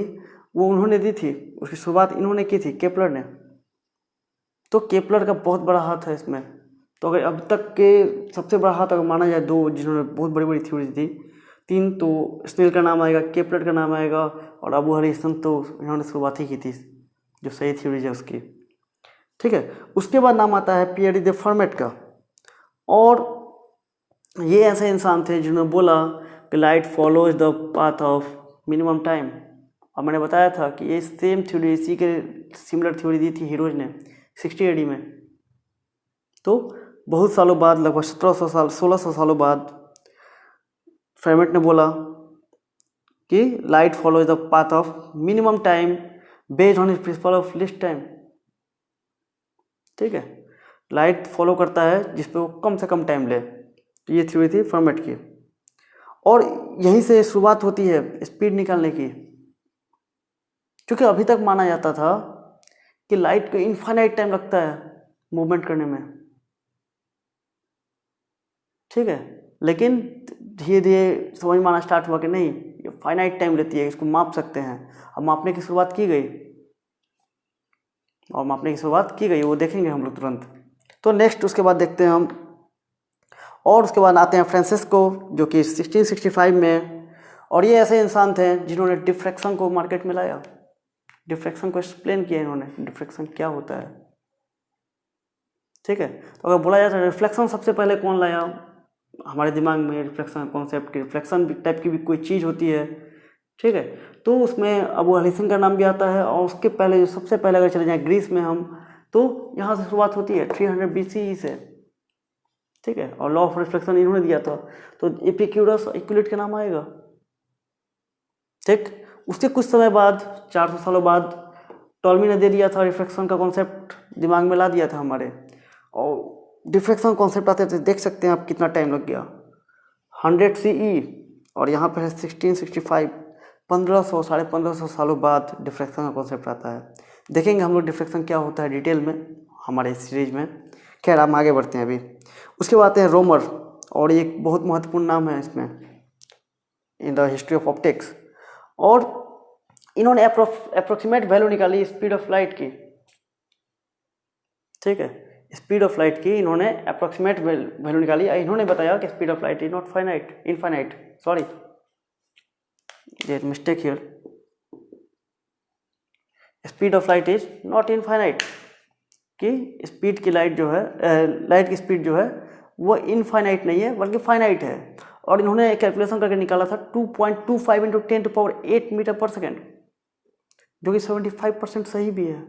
वो उन्होंने दी थी, उसकी शुरुआत इन्होंने की थी, केपलर ने। तो केपलर का बहुत बड़ा हाथ है इसमें। तो अगर अब तक के सबसे बड़ा हाथ अगर माना जाए दो जिन्होंने बहुत बड़ी बड़ी थ्योरी दी, तीन, तो स्नेल का नाम आएगा, केपलर का नाम आएगा, और अबू हरिसन तो इन्होंने शुरुआत ही की थी जो सही थ्योरी है उसकी। ठीक है, उसके बाद नाम आता है पियरे दे फर्मेट का, और ये ऐसे इंसान थे जिन्होंने बोला कि light follows the path of minimum time. और मैंने बताया था कि ये सेम थ्योरी, इसी के सिमिलर थ्योरी दी थी हीरोज ने 60 AD में। तो बहुत सालों बाद, लगभग 1600 सालों बाद, फर्मेट ने बोला कि light follows the path of minimum time based on his principle of least time. ठीक है, लाइट फॉलो करता है जिस पे वो कम से कम टाइम ले। तो ये थ्योरी थी फर्मेट की, और यहीं से शुरुआत होती है स्पीड निकालने की, क्योंकि अभी तक माना जाता था कि लाइट को इनफाइनाइट टाइम लगता है मूवमेंट करने में। ठीक है, लेकिन धीरे धीरे समझ में आना स्टार्ट हुआ कि नहीं, ये फाइनाइट टाइम लेती है, इसको माप सकते हैं। अब मापने की शुरुआत की गई, वो देखेंगे हम लोग तुरंत। तो नेक्स्ट उसके बाद देखते हैं हम, और उसके बाद आते हैं फ्रांसिस्को, जो कि 1665 में, और ये ऐसे इंसान थे जिन्होंने डिफ्रैक्शन को मार्केट में लाया। डिफ्रैक्शन को एक्सप्लेन किया इन्होंने, डिफ्रैक्शन क्या होता है। ठीक है। तो अगर बोला जाए तो रिफ्लेक्शन सबसे पहले कौन लाया हमारे दिमाग में, रिफ्लेक्शन कॉन्सेप्ट की, रिफ्लेक्शन टाइप की भी कोई चीज़ होती है, ठीक है। तो उसमें अबू हलीसन का नाम भी आता है। और उसके पहले जो सबसे पहले अगर चले जाएँ ग्रीस में हम, तो यहाँ से शुरुआत होती है 300 BCE से, ठीक है। और लॉ ऑफ रिफ्लेक्शन इन्होंने दिया था, तो एपिक्यूरस इक्विलिट का नाम आएगा, ठीक। उसके कुछ समय बाद 400 सालों बाद टॉल्मी ने दे दिया था, रिफ्लेक्शन का कॉन्सेप्ट दिमाग में ला दिया था हमारे। और डिफ्रैक्शन कॉन्सेप्ट आते थे, देख सकते हैं आप कितना टाइम लग गया, 100 CE, और यहाँ पर है 1665, 1500 साढ़े 1500 सालों बाद डिफ्रैक्शन का कॉन्सेप्ट आता है। देखेंगे हम लोग डिफ्रैक्शन क्या होता है डिटेल में हमारे इस सीरीज में। खैर हम आगे बढ़ते हैं अभी। उसके बाद आते हैं रोमर, और एक बहुत महत्वपूर्ण नाम है इसमें in the history of optics. और इन्होंने अप्रोक्सीमेट वैल्यू निकाली स्पीड ऑफ लाइट की, ठीक है। स्पीड ऑफ लाइट की इन्होंने अप्रोक्सीमेट वैल्यू निकाली। इन्होंने बताया कि speed of light is not infinite, sorry their mistake here, speed of light is not infinite, कि स्पीड की लाइट जो है, लाइट की स्पीड जो है वो इनफाइनाइट नहीं है बल्कि फाइनाइट है। और इन्होंने कैलकुलेशन करके निकाला था 2.25 × 10⁸ मीटर पर सेकेंड, जो कि 75% सही भी है,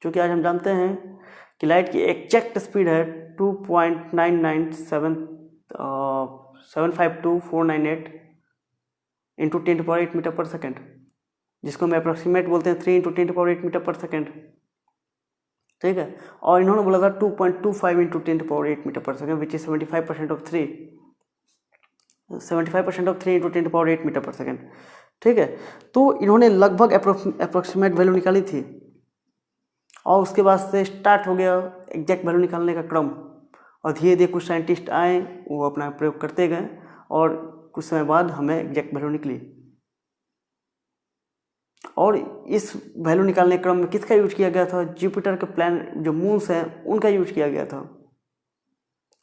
क्योंकि आज हम जानते हैं कि लाइट की एग्जैक्ट स्पीड है 2.997752,498 × 10⁸ मीटर पर सेकेंड, जिसको हम अप्रोक्सीमेट बोलते हैं 3 × 10⁸ मीटर पर सेकेंड, ठीक है। और इन्होंने बोला था 2.25 × 10⁸ metre per second, which is 75% of 3 × 10⁸ metre per second, ठीक है। तो इन्होंने लगभग अप्रोक्सीमेट वैल्यू निकाली थी, और उसके बाद से स्टार्ट हो गया एग्जैक्ट वैल्यू निकालने का क्रम। और धीरे धीरे कुछ साइंटिस्ट आए, वो अपना प्रयोग करते गए, और कुछ समय बाद हमें एग्जैक्ट वैल्यू निकली। और इस वैल्यू निकालने के क्रम में किसका यूज किया गया था? जुपिटर के प्लैनेट जो मून्स हैं उनका यूज किया गया था,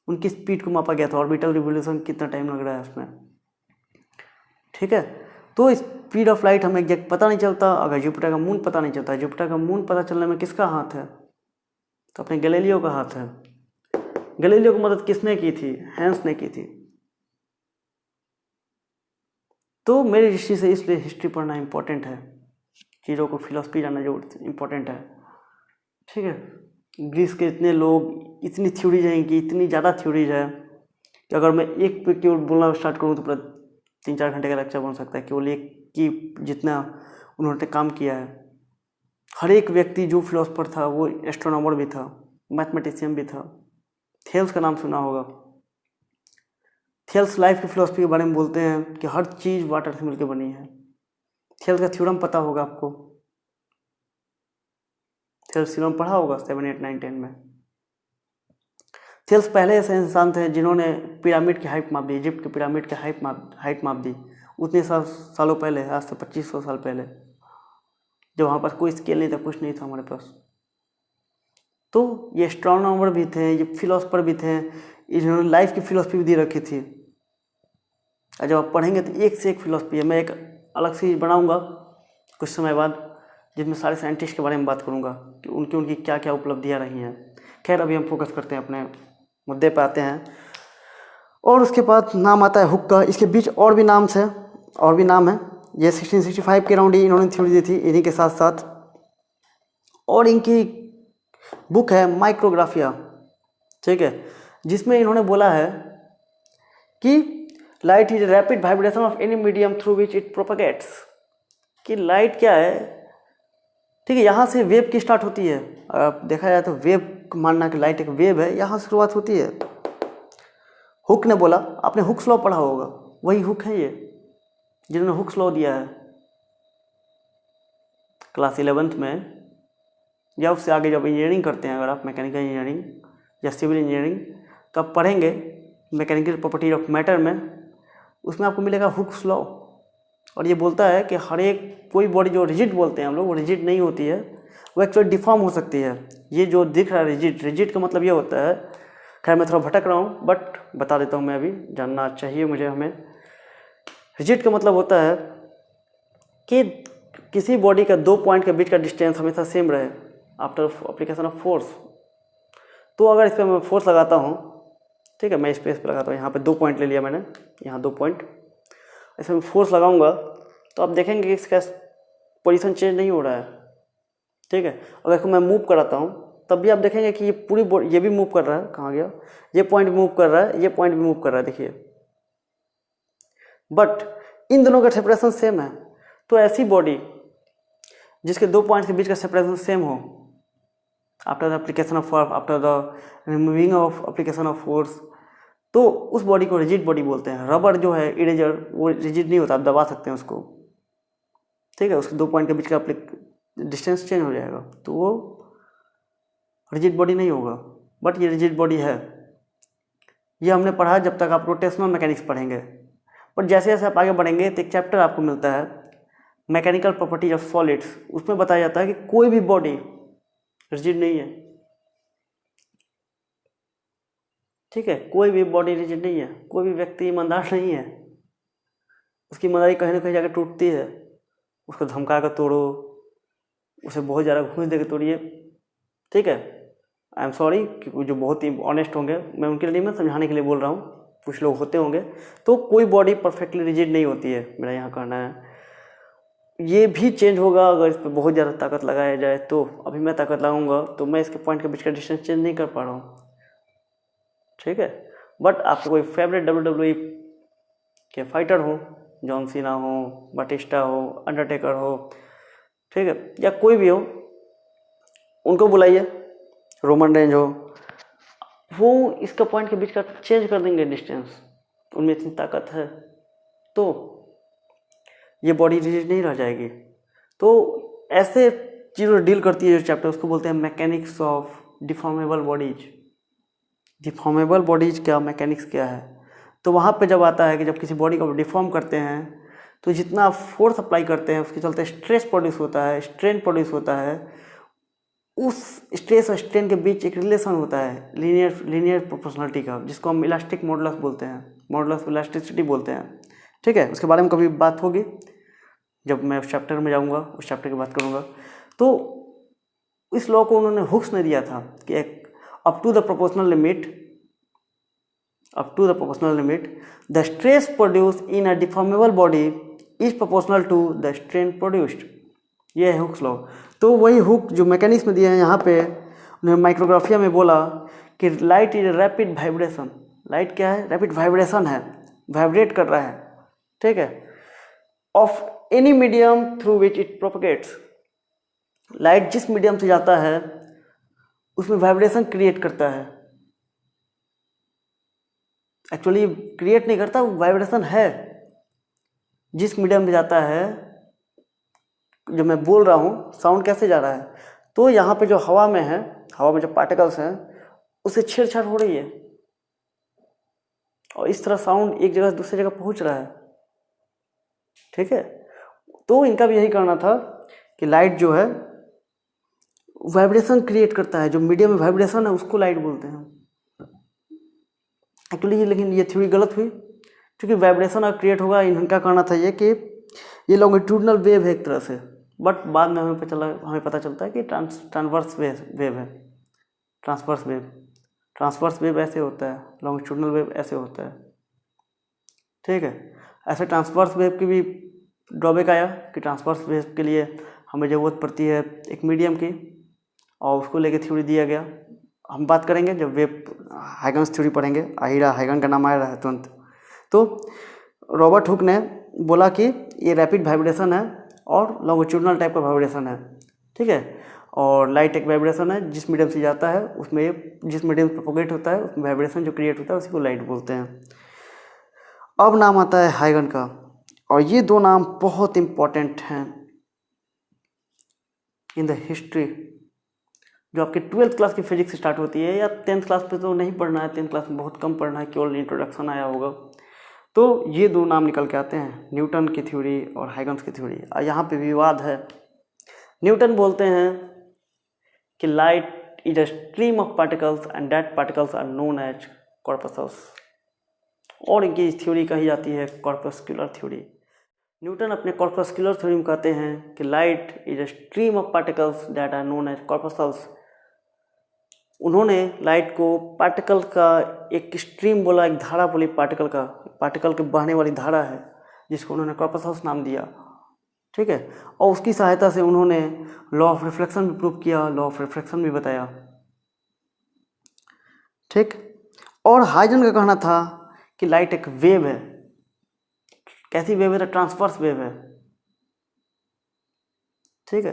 उनकी स्पीड को मापा गया था, ऑर्बिटल रिवोल्यूशन कितना टाइम लग रहा है उसमें, ठीक है। तो स्पीड ऑफ लाइट हमें एग्जैक्ट पता नहीं चलता अगर जुपिटर का मून पता नहीं चलता। जुपिटर का मून पता चलने में किसका हाथ है? तो अपने गैलीलियो का हाथ है। गैलीलियो की मदद किसने की थी? हैंस ने की थी। तो मेरी दृष्टि से इसलिए हिस्ट्री पढ़ना इंपॉर्टेंट है, चीज़ों को फिलॉसफी जानना जो इम्पोर्टेंट है, ठीक है। ग्रीस के इतने लोग, इतनी थ्योरीज हैं कि इतनी ज़्यादा थ्योरीज है कि अगर मैं एक पे केवल बोलना स्टार्ट करूँ तो पूरा 3-4 घंटे का लेक्चर बन सकता है, केवल एक की जितना उन्होंने काम किया है। हर एक व्यक्ति जो फिलोसफर था वो एस्ट्रोनॉमर भी था, मैथमेटिशियन भी था। थेल्स का नाम सुना होगा। थेल्स लाइफ की फिलोसफी के बारे में बोलते हैं कि हर चीज़ वाटर से मिलकर बनी है। थेल्स का थ्योरम पता होगा आपको, थेल्स थ्योरम पढ़ा होगा 7, 8, 9, 10 में। थेल्स पहले ऐसे इंसान थे जिन्होंने पिरामिड की हाइट माप दी, इजिप्ट के पिरामिड की हाइट माप दी उतने सालों पहले, आज से 2500 साल पहले, जब वहाँ पर कोई स्केल नहीं था, कुछ नहीं था हमारे पास। तो ये एस्ट्रोनॉमर भी थे, ये फिलोसफर भी थे, इन्होंने लाइफ की फिलोसफी भी दी रखी थी। और जब आप पढ़ेंगे तो एक से एक फिलोसफी है। मैं एक अलग सीरीज बनाऊंगा कुछ समय बाद, जिसमें सारे साइंटिस्ट के बारे में बात करूंगा कि उनकी क्या क्या उपलब्धियां रही हैं। खैर अभी हम फोकस करते हैं अपने मुद्दे पे आते हैं। और उसके बाद नाम आता है हुक का। इसके बीच और भी नाम है। ये 1665 के अराउंड ही इन्होंने थ्योरी दी थी, इन्हीं के साथ साथ। और इनकी बुक है माइक्रोग्राफिया, ठीक है, जिसमें इन्होंने बोला है कि light is rapid vibration of any medium through which it propagates. कि लाइट क्या है, ठीक है, यहाँ से वेव की स्टार्ट होती है। अब देखा जाए तो वेव मानना कि लाइट एक वेव है, यहाँ से शुरुआत होती है। हुक ने बोला, आपने हुक्स लॉ पढ़ा होगा, वही हुक है ये जिन्होंने हुक्स लॉ दिया है क्लास 11th में, या उससे आगे जब इंजीनियरिंग करते हैं, अगर आप मैकेनिकल इंजीनियरिंग या सिविल इंजीनियरिंग, तो आप पढ़ेंगे मैकेनिकल प्रॉपर्टी ऑफ मैटर में, उसमें आपको मिलेगा हुक्स लॉ। और ये बोलता है कि हर एक कोई बॉडी जो रिजिड बोलते हैं हम लोग, वो रिजिड नहीं होती है, वो एक्चुअली डिफॉर्म हो सकती है। ये जो दिख रहा है रिजिड का मतलब ये होता है, खैर मैं थोड़ा भटक रहा हूँ बट बता देता हूँ, मैं अभी जानना चाहिए मुझे हमें। रिजिड का मतलब होता है कि किसी बॉडी का 2 पॉइंट के बीच का डिस्टेंस हमेशा सेम रहे आफ्टर एप्लीकेशन ऑफ फोर्स। तो अगर इस पर मैं फोर्स लगाता हूँ, ठीक है, मैं स्पेस पे लगाता हूँ, यहाँ पे 2 पॉइंट ले लिया मैंने, यहाँ 2 पॉइंट, इसमें मैं फोर्स लगाऊंगा तो आप देखेंगे कि इसका पोजीशन चेंज नहीं हो रहा है, ठीक है। अगर इसको मैं मूव कराता हूँ तब भी आप देखेंगे कि ये पूरी बॉडी, ये भी मूव कर रहा है, कहाँ गया, ये पॉइंट मूव कर रहा है, ये पॉइंट भी मूव कर रहा है, देखिए, बट इन दोनों का सेपरेशन सेम है। तो ऐसी बॉडी जिसके 2 पॉइंट्स के बीच का सेपरेशन सेम हो, after the application of force, after the removing of application of force, तो उस बॉडी को रिजिड बॉडी बोलते हैं। रबर जो है, इरेजर, वो रिजिड नहीं होता, आप दबा सकते हैं उसको, ठीक है, उसके 2 पॉइंट के बीच का डिस्टेंस चेंज हो जाएगा, तो वो रिजिड बॉडी नहीं होगा, बट ये रिजिड बॉडी है। ये हमने पढ़ा जब तक आप रोटेशनल मैकेनिक्स पढ़ेंगे, बट जैसे जैसे आप आगे बढ़ेंगे तो एक चैप्टर आपको मिलता है मैकेनिकल प्रॉपर्टीज ऑफ सॉलिड्स, उसमें बताया जाता है कि कोई भी बॉडी रिजिड नहीं है, ठीक है, कोई भी बॉडी रिजिड नहीं है, कोई भी व्यक्ति ईमानदार नहीं है, उसकी ईमानदारी कहीं ना कहीं जाकर टूटती है। उसको धमका कर तोड़ो, उसे बहुत ज़्यादा घूस दे के तोड़िए, ठीक है। आई एम सॉरी कि जो बहुत ही ऑनेस्ट होंगे, मैं उनके लिए मैं समझाने के लिए बोल रहा हूँ, कुछ लोग होते होंगे, तो कोई बॉडी परफेक्टली रिजिड नहीं होती है, मेरा यहाँ कहना है। ये भी चेंज होगा अगर इस पर बहुत ज़्यादा ताकत लगाया जाए, तो अभी मैं ताकत लगाऊंगा तो मैं इसके पॉइंट के बीच का डिस्टेंस चेंज नहीं कर पा रहा हूँ, ठीक है। बट आपका कोई फेवरेट WWE के फाइटर हो, जॉन सीना हो, बाटिस्टा हो, अंडरटेकर हो, ठीक है, या कोई भी हो, उनको बुलाइए, रोमन रेंज हो, वो इसका पॉइंट के बीच का चेंज कर देंगे डिस्टेंस, उनमें इतनी ताकत है, तो ये बॉडी रिजिड नहीं रह जाएगी। तो ऐसे चीज़ों डील करती है जो चैप्टर, उसको बोलते हैं mechanics of deformable bodies. Deformable bodies क्या, मैकेनिक्स क्या है, तो वहाँ पे जब आता है कि जब किसी बॉडी को डिफॉर्म करते हैं तो जितना फोर्स अप्लाई करते हैं उसके चलते स्ट्रेस प्रोड्यूस होता है, स्ट्रेन प्रोड्यूस होता है, उस स्ट्रेस और स्ट्रेन के बीच एक रिलेशन होता है लीनियर प्रोपोर्शनलिटी का, जिसको हम इलास्टिक मॉडुलस बोलते हैं, मॉडुलस इलास्टिसिटी बोलते हैं, ठीक है। उसके बारे में कभी बात होगी जब मैं उस चैप्टर में जाऊंगा, उस चैप्टर की बात करूंगा। तो इस लॉ को उन्होंने हुक्स ने दिया था कि एक up to the proportional limit the stress produce in a deformable body is proportional to the strain produced, ये है हुक्स लॉ। तो वही हुक जो मैकेनिक्स में दिए हैं यहाँ पे, उन्होंने माइक्रोग्राफिया में बोला कि light is rapid vibration. Light क्या है, रैपिड वाइब्रेशन है, वाइब्रेट कर रहा है, ठीक है, of any medium through which it propagates. Light जिस मीडियम से जाता है उसमें वाइब्रेशन क्रिएट करता है, एक्चुअली क्रिएट नहीं करता, वाइब्रेशन है जिस मीडियम में जाता है। जो मैं बोल रहा हूँ साउंड कैसे जा रहा है, तो यहाँ पे जो हवा में है, हवा में जो पार्टिकल्स हैं उससे छेड़छाड़ हो रही है और इस तरह साउंड एक जगह से दूसरी जगह पहुँच रहा है, ठीक है। तो इनका भी यही कहना था कि लाइट जो है वाइब्रेशन क्रिएट करता है, जो मीडियम में वाइब्रेशन है उसको लाइट बोलते हैं एक्चुअली। लेकिन ये थ्योरी गलत हुई, क्योंकि वाइब्रेशन अगर क्रिएट होगा, इनका कहना था ये कि ये लॉन्गिट्यूडनल वेव है एक तरह से, बट बाद में हमें पता चलता है कि ट्रांसवर्स वेव है, ट्रांसवर्स वेव ऐसे होता है, लॉन्गिट्यूडनल वेव ऐसे होता है, ठीक है। ऐसे ट्रांसवर्स वेव की भी ड्रॉबैक आया कि ट्रांसवर्स वेव के लिए हमें ज़रूरत पड़ती है एक मीडियम की, और उसको लेके थ्योरी दिया गया। हम बात करेंगे जब वेव हाइगन्स थ्योरी पढ़ेंगे, आहिरा हाइगन का नाम आया रहा है तुरंत। तो रॉबर्ट हुक ने बोला कि ये रैपिड वाइब्रेशन है और लॉन्गिट्यूडनल टाइप का वाइब्रेशन है, ठीक है, और लाइट एक वाइब्रेशन है जिस मीडियम से जाता है उसमें, जिस मीडियम से प्रोपोगेट होता है उसमें वाइब्रेशन जो क्रिएट होता है उसी को लाइट बोलते हैं। अब नाम आता है हाइगन का, और ये 2 नाम बहुत इंपॉर्टेंट हैं इन द हिस्ट्री, जो आपके 12th क्लास की फिजिक्स स्टार्ट होती है, या 10th क्लास पे तो नहीं पढ़ना है, 10th क्लास में बहुत कम पढ़ना है, केवल इंट्रोडक्शन आया होगा। तो ये 2 नाम निकल के आते हैं, न्यूटन की थ्योरी और हाइगन्स की थ्योरी। और यहाँ पे विवाद है। न्यूटन बोलते हैं कि light is a stream of particles and that particles are known as corpuscles, और इनकी थ्योरी कही जाती है कॉर्पस्कुलर थ्योरी। न्यूटन अपने कॉर्पस्कुलर थ्योरी में कहते हैं कि light is a stream of particles that are known as corpuscles, उन्होंने लाइट को पार्टिकल का एक स्ट्रीम बोला, एक धारा बोली पार्टिकल के बहने वाली धारा है जिसको उन्होंने कॉर्पसकल्स नाम दिया, ठीक है। और उसकी सहायता से उन्होंने लॉ ऑफ रिफ्लेक्शन भी प्रूव किया, लॉ ऑफ रिफ्लेक्शन भी बताया, ठीक। और हाइजन का कहना था कि लाइट एक वेव है। कैसी वेव है? ट्रांसवर्स वेव है, ठीक है।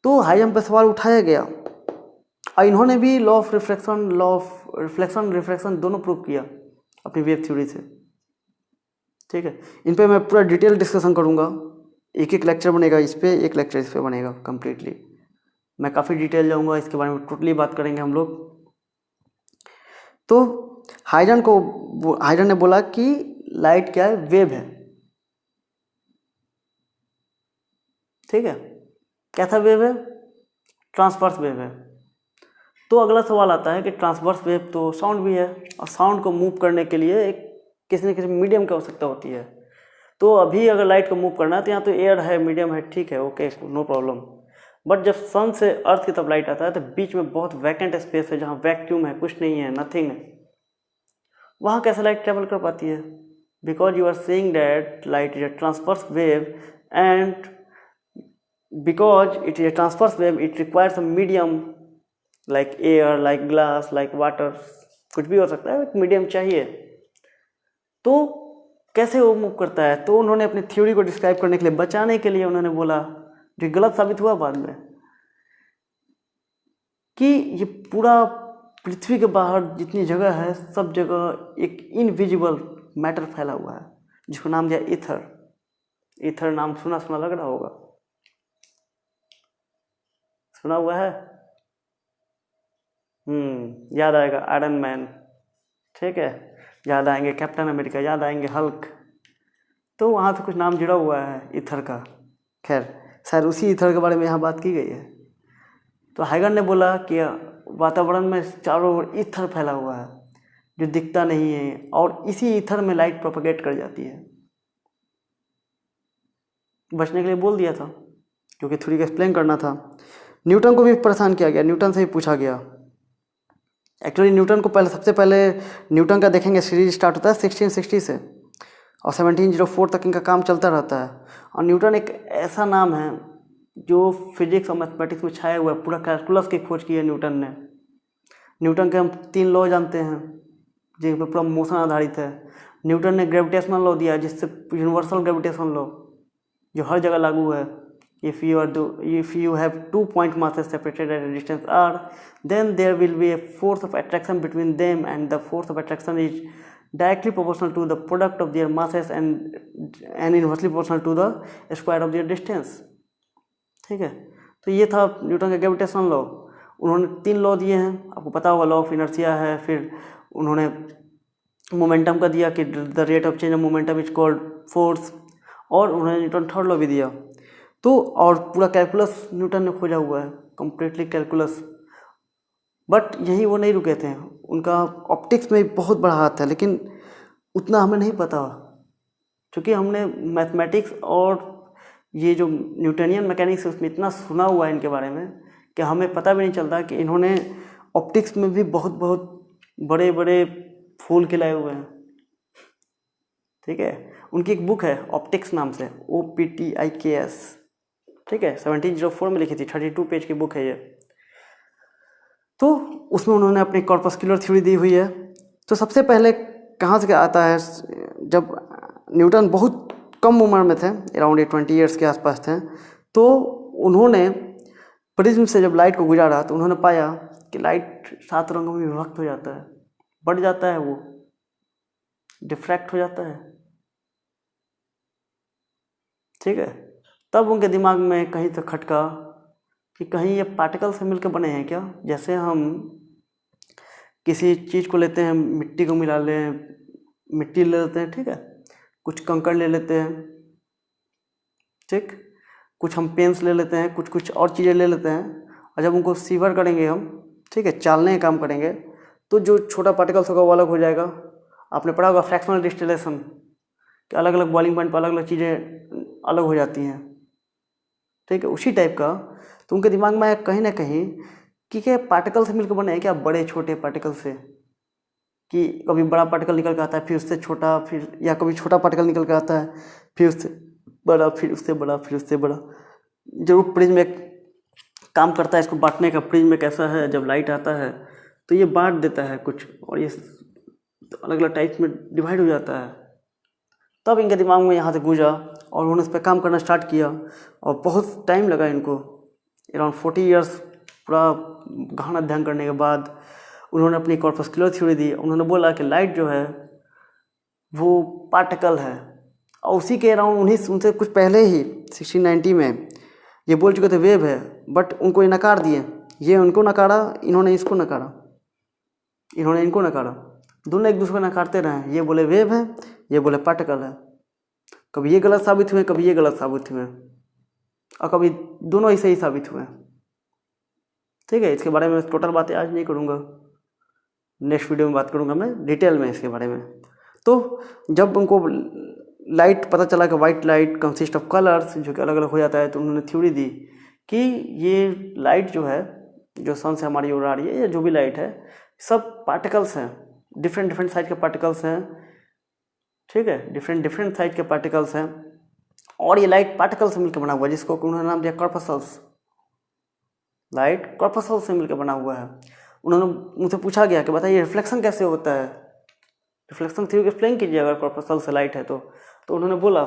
तो हाइजन पर सवाल उठाया गया और इन्होंने भी लॉ ऑफ रिफ्लेक्शन दोनों प्रूव किया अपनी वेव थ्योरी से, ठीक है। इन पे मैं पूरा डिटेल डिस्कशन करूँगा, एक लेक्चर बनेगा इस पर, एक लेक्चर इस पर बनेगा कम्प्लीटली। मैं काफ़ी डिटेल जाऊँगा इसके बारे में, टोटली बात करेंगे हम लोग। तो हाइजन ने बोला कि लाइट क्या है? वेव है, ठीक है। क्या था? वेव है, ट्रांसवर्स वेव है। तो अगला सवाल आता है कि ट्रांसवर्स वेव तो साउंड भी है, और साउंड को मूव करने के लिए एक किसी न किसी मीडियम की आवश्यकता होती है। तो अभी अगर लाइट को मूव करना है तो यहाँ तो एयर है, मीडियम है, ठीक है, ओके, नो प्रॉब्लम। बट जब सन से अर्थ की तरफ लाइट आता है तो बीच में बहुत वैकेंट स्पेस है, जहाँ वैक्यूम है, कुछ नहीं है, नथिंग है, वहाँ कैसे लाइट ट्रेवल कर पाती है? Because you are saying that light is a transverse wave, and because it is a transverse wave, it requires a medium like air, like glass, like water, कुछ भी हो सकता है, एक मीडियम चाहिए। तो कैसे वो मूव करता है? तो उन्होंने अपनी थ्योरी को डिस्क्राइब करने के लिए, बचाने के लिए उन्होंने बोला, जो गलत साबित हुआ बाद में, कि ये पूरा पृथ्वी के बाहर जितनी जगह है सब जगह एक इनविजिबल मैटर फैला हुआ है जिसको नाम दिया ईथर। ईथर नाम सुना लग रहा होगा, सुना हुआ है? याद आएगा आयरन मैन, ठीक है, याद आएंगे कैप्टन अमेरिका, याद आएंगे हल्क। तो वहाँ से कुछ नाम जुड़ा हुआ है ईथर का। खैर, शायद उसी ईथर के बारे में यहाँ बात की गई है। तो हाइगन ने बोला कि वातावरण में चारों ओर ईथर फैला हुआ है जो दिखता नहीं है, और इसी ईथर में लाइट प्रोपगेट कर जाती है। बचने के लिए बोल दिया था क्योंकि थ्योरी को एक्सप्लेन करना था। न्यूटन को भी परेशान किया गया, न्यूटन से भी पूछा गया। एक्चुअली न्यूटन को सबसे पहले न्यूटन का देखेंगे सीरीज स्टार्ट होता है 1660 से, और 1704 तक इनका काम चलता रहता है। और न्यूटन एक ऐसा नाम है जो फिजिक्स और मैथमेटिक्स में छाया हुआ है। पूरा कैलकुलस की खोज की है न्यूटन ने। न्यूटन के हम 3 लॉ जानते हैं जिन पर पूरा मोशन आधारित है। न्यूटन ने ग्रेविटेशनल लॉ दिया, जिससे यूनिवर्सल ग्रेविटेशन लॉ जो हर जगह लागू है। If you have 2 point masses separated at a distance r, then there will be a force of attraction between them, and the force of attraction is directly proportional to the product of their masses and inversely proportional to the square of their distance, ठीक है। तो ये था Newton का gravitational law. उन्होंने 3 law दिए हैं, आपको पता होगा। लॉ ऑफ इनर्शिया है, फिर उन्होंने मोमेंटम का दिया कि the rate of change of momentum is called force, और उन्होंने न्यूटन थर्ड लॉ भी दिया। तो और पूरा कैलकुलस न्यूटन ने खोजा हुआ है, कंप्लीटली कैलकुलस। बट यहीं वो नहीं रुके थे, उनका ऑप्टिक्स में बहुत बड़ा हाथ है, लेकिन उतना हमें नहीं पता, क्योंकि हमने मैथमेटिक्स और ये जो न्यूटनियन मैकेनिक्स है उसमें इतना सुना हुआ है इनके बारे में कि हमें पता भी नहीं चलता कि इन्होंने ऑप्टिक्स में भी बहुत बहुत बड़े बड़े फूल खिलाए हुए हैं, ठीक है। उनकी एक बुक है ऑप्टिक्स नाम से, OPTIKS, ठीक है, 1704 में लिखी थी, 32 पेज की बुक है ये। तो उसमें उन्होंने अपनी कॉर्पस्कुलर थ्योरी दी हुई है। तो सबसे पहले कहाँ से आता है? जब न्यूटन बहुत कम उम्र में थे, अराउंड 20 ईयर्स के आसपास थे, तो उन्होंने प्रिज्म से जब लाइट को गुजारा तो उन्होंने पाया कि लाइट 7 रंगों में विभक्त हो जाता है, बढ़ जाता है, वो डिफ्रैक्ट हो जाता है, ठीक है। तब उनके दिमाग में कहीं से खटका कि कहीं ये पार्टिकल से मिलकर बने हैं क्या। जैसे हम किसी चीज़ को लेते हैं, मिट्टी को मिला लें, मिट्टी ले लेते हैं, ठीक है, कुछ कंकड़ ले लेते हैं, ठीक, कुछ हम पेंस ले लेते हैं, कुछ और चीज़ें ले लेते हैं, और जब उनको सीवर करेंगे हम, ठीक है, चालने का काम करेंगे, तो जो छोटा पार्टिकल्स होगा वो अलग हो जाएगा। आपने पढ़ा होगा फ्रैक्शनल डिस्टिलेशन, कि अलग अलग बॉइलिंग पॉइंट पर अलग अलग चीज़ें अलग हो जाती हैं, ठीक है, उसी टाइप का। तो उनके दिमाग में आया कहीं ना कहीं कि क्या पार्टिकल से मिलकर बने हैं क्या, बड़े छोटे पार्टिकल से, कि कभी बड़ा पार्टिकल निकल के आता है फिर उससे छोटा, फिर या कभी छोटा पार्टिकल निकल के आता है फिर उससे बड़ा, फिर उससे बड़ा, फिर उससे बड़ा। जरूर प्रिज्म एक काम करता है इसको बांटने का। प्रिज्म कैसा है, जब लाइट आता है तो ये बांट देता है कुछ, और ये अलग अलग टाइप में डिवाइड हो जाता है। तब इनके दिमाग में यहाँ से गूंजा और उन्होंने इस पर काम करना स्टार्ट किया, और बहुत टाइम लगा इनको, अराउंड 40 ईयर्स पूरा गहन अध्ययन करने के बाद उन्होंने अपनी कॉर्पस्कुलर थ्योरी दी। उन्होंने बोला कि लाइट जो है वो पार्टिकल है, और उसी के अराउंड उनसे कुछ पहले ही 1690 में ये बोल चुके थे वेव है, बट उनको ये नकार दिए। ये उनको नकारा, इन्होंने इसको नकारा, इन्होंने इनको नकारा, दोनों एक दूसरे को नकारते रहे। ये बोले वेव है, ये बोले पार्टिकल है। कभी ये गलत साबित हुए, कभी ये गलत साबित हुए, और कभी दोनों ही सही साबित हुए। ठीक है, इसके बारे में टोटल बातें आज नहीं करूँगा, नेक्स्ट वीडियो में बात करूँगा मैं डिटेल में इसके बारे में। तो जब उनको लाइट पता चला कि white light consist of colours, जो कि अलग अलग हो जाता है, तो उन्होंने थ्योरी दी कि ये लाइट जो है, जो सन से हमारी ओर आ रही है, या जो भी लाइट है, सब पार्टिकल्स हैं, डिफरेंट डिफरेंट साइज के पार्टिकल्स हैं। ठीक है, डिफरेंट डिफरेंट साइज के पार्टिकल्स हैं, और ये लाइट पार्टिकल से मिलकर बना हुआ है, जिसको उन्होंने नाम दिया कॉर्पस्कल्स। लाइट कॉर्पस्कल से मिलकर बना हुआ है। उन्होंने मुझसे पूछा गया कि बताइए रिफ्लेक्शन कैसे होता है, रिफ्लेक्शन थ्योरी एक्सप्लेन कीजिए अगर कॉर्पस्कल से लाइट है तो उन्होंने बोला,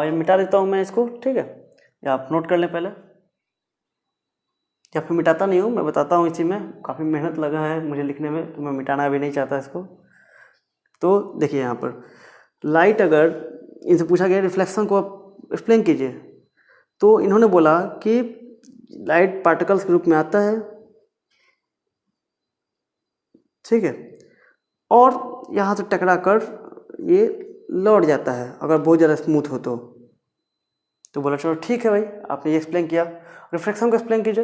ये मिटा देता हूँ मैं इसको, ठीक है, या आप नोट कर लें पहले, या फिर मिटाता नहीं हूँ, मैं बताता हूँ। इसी में काफ़ी मेहनत लगा है मुझे लिखने में, तो मैं मिटाना भी नहीं चाहता इसको। तो देखिए यहाँ पर लाइट, अगर इनसे पूछा गया रिफ्लेक्शन को आप एक्सप्लेन कीजिए, तो इन्होंने बोला कि लाइट पार्टिकल्स के रूप में आता है, ठीक है, और यहाँ से टकरा कर ये लौट जाता है अगर बहुत ज़्यादा स्मूथ हो तो बोला चलो ठीक है भाई, आपने ये एक्सप्लेन किया, रिफ्लेक्शन को एक्सप्लेन कीजिए,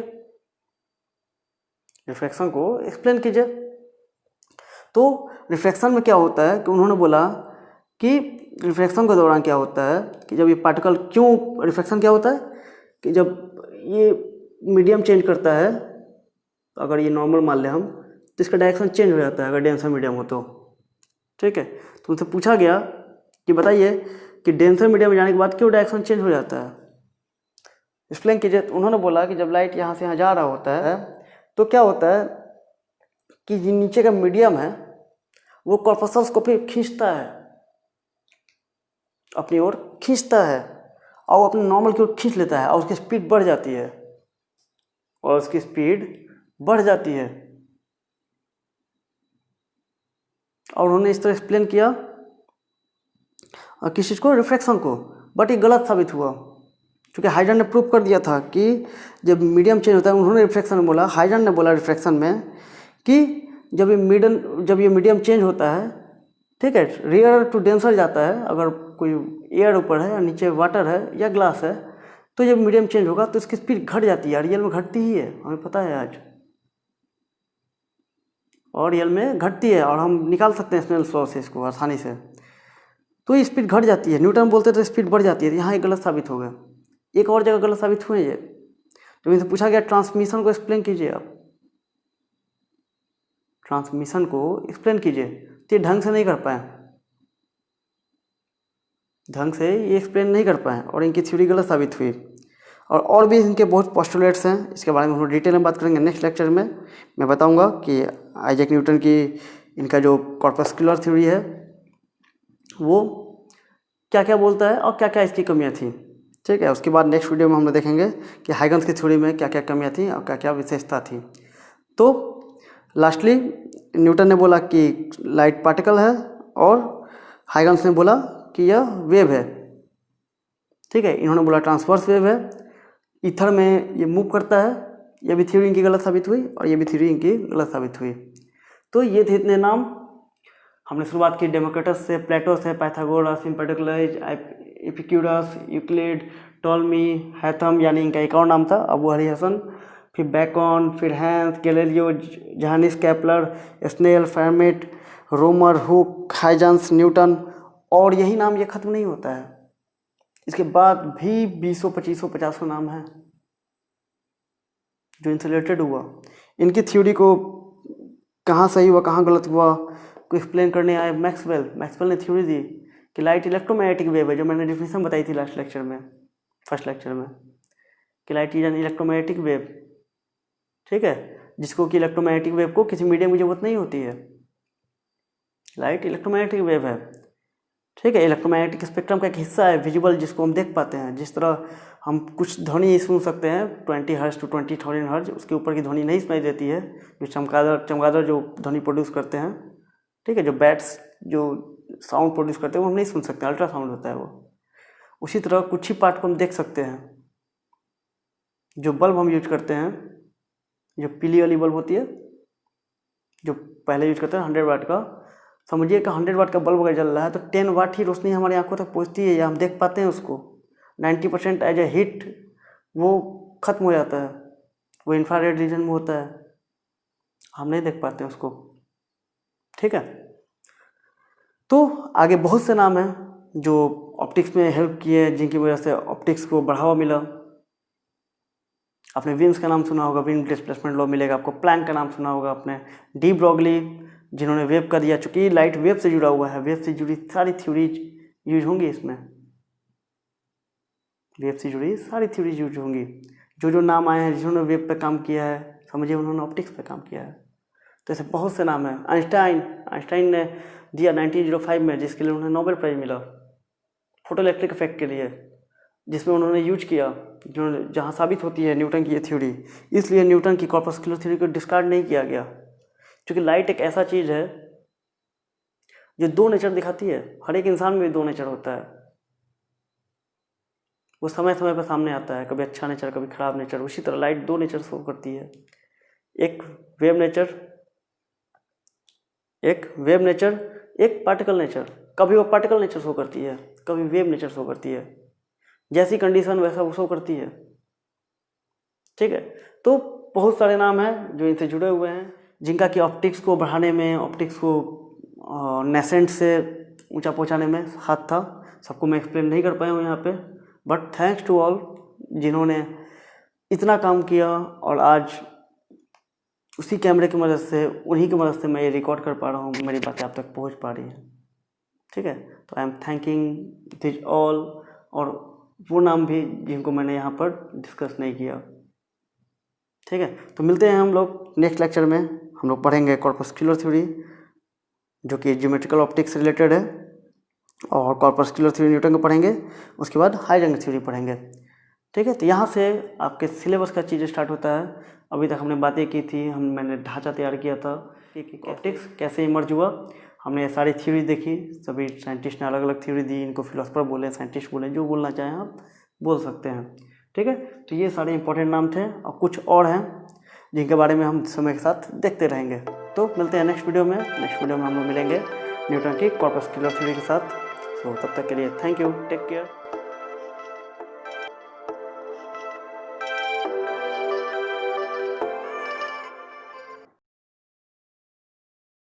रिफ्लेक्शन को एक्सप्लेन कीजिए। तो रिफ्लेक्शन में क्या होता है कि उन्होंने बोला कि रिफ्लेक्शन के दौरान क्या होता है कि जब ये पार्टिकल, क्यों रिफ्लेक्शन क्या होता है कि जब ये मीडियम चेंज करता है, अगर ये नॉर्मल मान लें हम, तो इसका डायरेक्शन चेंज हो जाता है अगर डेंसर मीडियम हो तो। ठीक है, तो उनसे पूछा गया कि बताइए कि डेंसर मीडियम में जाने के बाद क्यों डायरेक्शन चेंज हो जाता है, एक्सप्लेन कीजिए। तो उन्होंने बोला कि जब लाइट यहाँ से यहाँ जा रहा होता है तो क्या होता है कि जो नीचे का मीडियम है वो कॉर्पस्कल्स को फिर खींचता है, अपनी ओर खींचता है, और वो अपने नॉर्मल की ओर खींच लेता है, और उसकी स्पीड बढ़ जाती है, और उसकी स्पीड बढ़ जाती है। और उन्होंने इस तरह एक्सप्लेन किया किस चीज़ को, रिफ्लेक्शन को, बट ये गलत साबित हुआ, क्योंकि हाइडन ने प्रूव कर दिया था कि जब मीडियम चेंज होता है, उन्होंने रिफ्लेक्शन में बोला, हाइडन ने बोला रिफ्लेक्शन में कि जब ये मीडियम चेंज होता है, ठीक है, रेयर टू डेंसर जाता है, अगर कोई एयर ऊपर है या नीचे वाटर है या ग्लास है, तो जब मीडियम चेंज होगा तो इसकी स्पीड घट जाती है, रियल में घटती ही है, हमें पता है आज, और रियल में घटती है, और हम निकाल सकते हैं स्नेल्स लॉ से इसको आसानी से। तो ये स्पीड घट जाती है, न्यूटन बोलते थे स्पीड बढ़ जाती है, यहाँ एक गलत साबित हो गया। एक और जगह गलत साबित हुए ये, जब इनसे पूछा गया ट्रांसमिशन को एक्सप्लेन कीजिए, आप ट्रांसमिशन को एक्सप्लेन कीजिए, तो ये ढंग से नहीं कर पाए, ढंग से ये एक्सप्लेन नहीं कर पाए, और इनकी थ्योरी गलत साबित हुई। और भी इनके बहुत पोस्टुलेट्स हैं, इसके बारे में हम डिटेल में बात करेंगे नेक्स्ट लेक्चर में। मैं बताऊंगा कि आइजैक न्यूटन की इनका जो कॉर्पस्कुलर थ्योरी है वो क्या क्या बोलता है और क्या क्या इसकी कमियां थी। ठीक है, उसके बाद नेक्स्ट वीडियो में हम देखेंगे कि हाइगन्स की थ्योरी में क्या क्या कमियां थी और क्या क्या विशेषता थी। तो लास्टली न्यूटन ने बोला कि लाइट पार्टिकल है, और हाइगन्स ने बोला कि यह वेव है। ठीक है, इन्होंने बोला ट्रांसवर्स वेव है, ईथर में ये मूव करता है। ये भी थ्योरी इनकी गलत साबित हुई, और ये भी थ्योरी इनकी गलत साबित हुई। तो ये थे इतने नाम। हमने शुरुआत की डेमोक्रिटस से, प्लेटो से, Pythagoras, Empedocles, Epicurus, Euclid, Ptolemy, Haytham, यानी इनका एक और नाम था अबू हरिहसन, फिर बैकन, फिर Hans, Galileo, Johannes Kepler, Snell, Fermat, Romer, Hooke, Huygens, Newton, और यही नाम ये खत्म नहीं होता है, इसके बाद भी 20, 25, 50 नाम है। जो इनसे रिलेटेड हुआ, इनकी थ्योरी को कहाँ सही हुआ कहाँ गलत हुआ को एक्सप्लेन करने आए मैक्सवेल ने थ्योरी दी कि लाइट इलेक्ट्रोमैग्नेटिक वेव है, जो मैंने डेफिनेशन बताई थी लास्ट लेक्चर में, फर्स्ट लेक्चर में, कि light is an electromagnetic wave. ठीक है, जिसको कि इलेक्ट्रोमैग्नेटिक वेव को किसी मीडियम की जरूरत नहीं होती है, लाइट इलेक्ट्रोमैग्नेटिक वेव है। ठीक है, इलेक्ट्रोमैग्नेटिक स्पेक्ट्रम का एक हिस्सा है विजिबल, जिसको हम देख पाते हैं। जिस तरह हम कुछ ध्वनि सुन सकते हैं 20 हर्ट्ज टू 20,000 हर्ट्ज, उसके ऊपर की ध्वनि नहीं सुनाई देती है, जो चमगादड़ जो ध्वनि प्रोड्यूस करते हैं। ठीक है, जो बैट्स जो साउंड प्रोड्यूस करते हैं वो हम नहीं सुन सकते, अल्ट्रासाउंड होता है वो। उसी तरह कुछ ही पार्ट को हम देख सकते हैं। जो बल्ब हम यूज करते हैं, जो पीली वाली बल्ब होती है जो पहले यूज करते हैं 100 वाट का, समझिए कि 100 वाट का बल्ब अगर जल रहा है तो 10 वाट ही रोशनी हमारी आंखों तक पहुंचती है या हम देख पाते हैं उसको। 90% एज ए हीट वो खत्म हो जाता है, वो इंफ्रारेड रीजन में होता है, हम नहीं देख पाते हैं उसको। ठीक है, तो आगे बहुत से नाम हैं जो ऑप्टिक्स में हेल्प किए, जिनकी वजह से ऑप्टिक्स को बढ़ावा मिला। आपने विन्स का नाम सुना होगा, विन डिस्प्लेसमेंट लॉ मिलेगा आपको। प्लैंक का नाम सुना होगा आपने। डी ब्रॉगली, जिन्होंने वेव का दिया, चूंकि लाइट वेव से जुड़ा हुआ है, वेव से जुड़ी सारी थ्योरीज यूज होंगी इसमें, वेव से जुड़ी सारी थ्योरीज यूज होंगी। जो नाम आए हैं जिन्होंने वेव पे काम किया है, समझिए उन्होंने ऑप्टिक्स पे काम किया है। तो ऐसे बहुत से नाम हैं। आइंस्टाइन ने दिया 1905 में, जिसके लिए उन्हें नोबेल प्राइज मिला फोटो इलेक्ट्रिक इफेक्ट के लिए, जिसमें उन्होंने यूज किया, जो जहाँ साबित होती है न्यूटन की ये थ्योरी। इसलिए न्यूटन की कॉर्पस्कुलर थ्योरी को डिस्कार्ड नहीं किया गया, क्योंकि लाइट एक ऐसा चीज़ है जो दो नेचर दिखाती है। हर एक इंसान में भी दो नेचर होता है, वो समय समय पर सामने आता है, कभी अच्छा नेचर कभी खराब नेचर। उसी तरह लाइट दो नेचर शो करती है, एक वेव नेचर, एक पार्टिकल नेचर। कभी वो पार्टिकल नेचर शो करती है, कभी वेव नेचर शो करती है, जैसी कंडीशन वैसा वो शो करती है। ठीक है, तो बहुत सारे नाम हैं जो इनसे जुड़े हुए हैं, जिनका कि ऑप्टिक्स को बढ़ाने में, ऑप्टिक्स को नेसेंट से ऊंचा पहुंचाने में हाथ था। सबको मैं एक्सप्लेन नहीं कर पाया हूँ यहाँ पे, बट थैंक्स टू ऑल जिन्होंने इतना काम किया, और आज उसी कैमरे की मदद से, उन्हीं की मदद से मैं ये रिकॉर्ड कर पा रहा हूँ, मेरी बातें आप तक पहुँच पा रही हैं। ठीक है, तो I am thanking this all, और वो नाम भी जिनको मैंने यहाँ पर डिस्कस नहीं किया। ठीक है, तो मिलते हैं हम लोग नेक्स्ट लेक्चर में। हम लोग पढ़ेंगे कॉर्पस्कुलर थ्योरी, जो कि ज्योमेट्रिकल ऑप्टिक्स से रिलेटेड है, और कॉर्पस्कुलर थ्योरी न्यूटन को पढ़ेंगे। उसके बाद हाइजेनकर थ्योरी पढ़ेंगे। ठीक है, तो यहाँ से आपके सिलेबस का चीज़ स्टार्ट होता है। अभी तक हमने बातें की थी, मैंने ढांचा तैयार किया था कि ऑप्टिक्स कैसे इमर्ज हुआ। हमने ये सारी थ्योरी देखी, सभी साइंटिस्ट ने अलग अलग थ्योरी दी। इनको फिलोसफर बोले, साइंटिस्ट बोले, जो बोलना चाहें आप बोल सकते हैं। ठीक है, तो ये सारे इंपॉर्टेंट नाम थे, और कुछ और हैं जिनके बारे में हम समय के साथ देखते रहेंगे। तो मिलते हैं नेक्स्ट वीडियो में। नेक्स्ट वीडियो में हम लोग मिलेंगे न्यूटन की कॉर्पस्कुलर थ्योरी के साथ। तो तब तक के लिए थैंक यू, टेक केयर।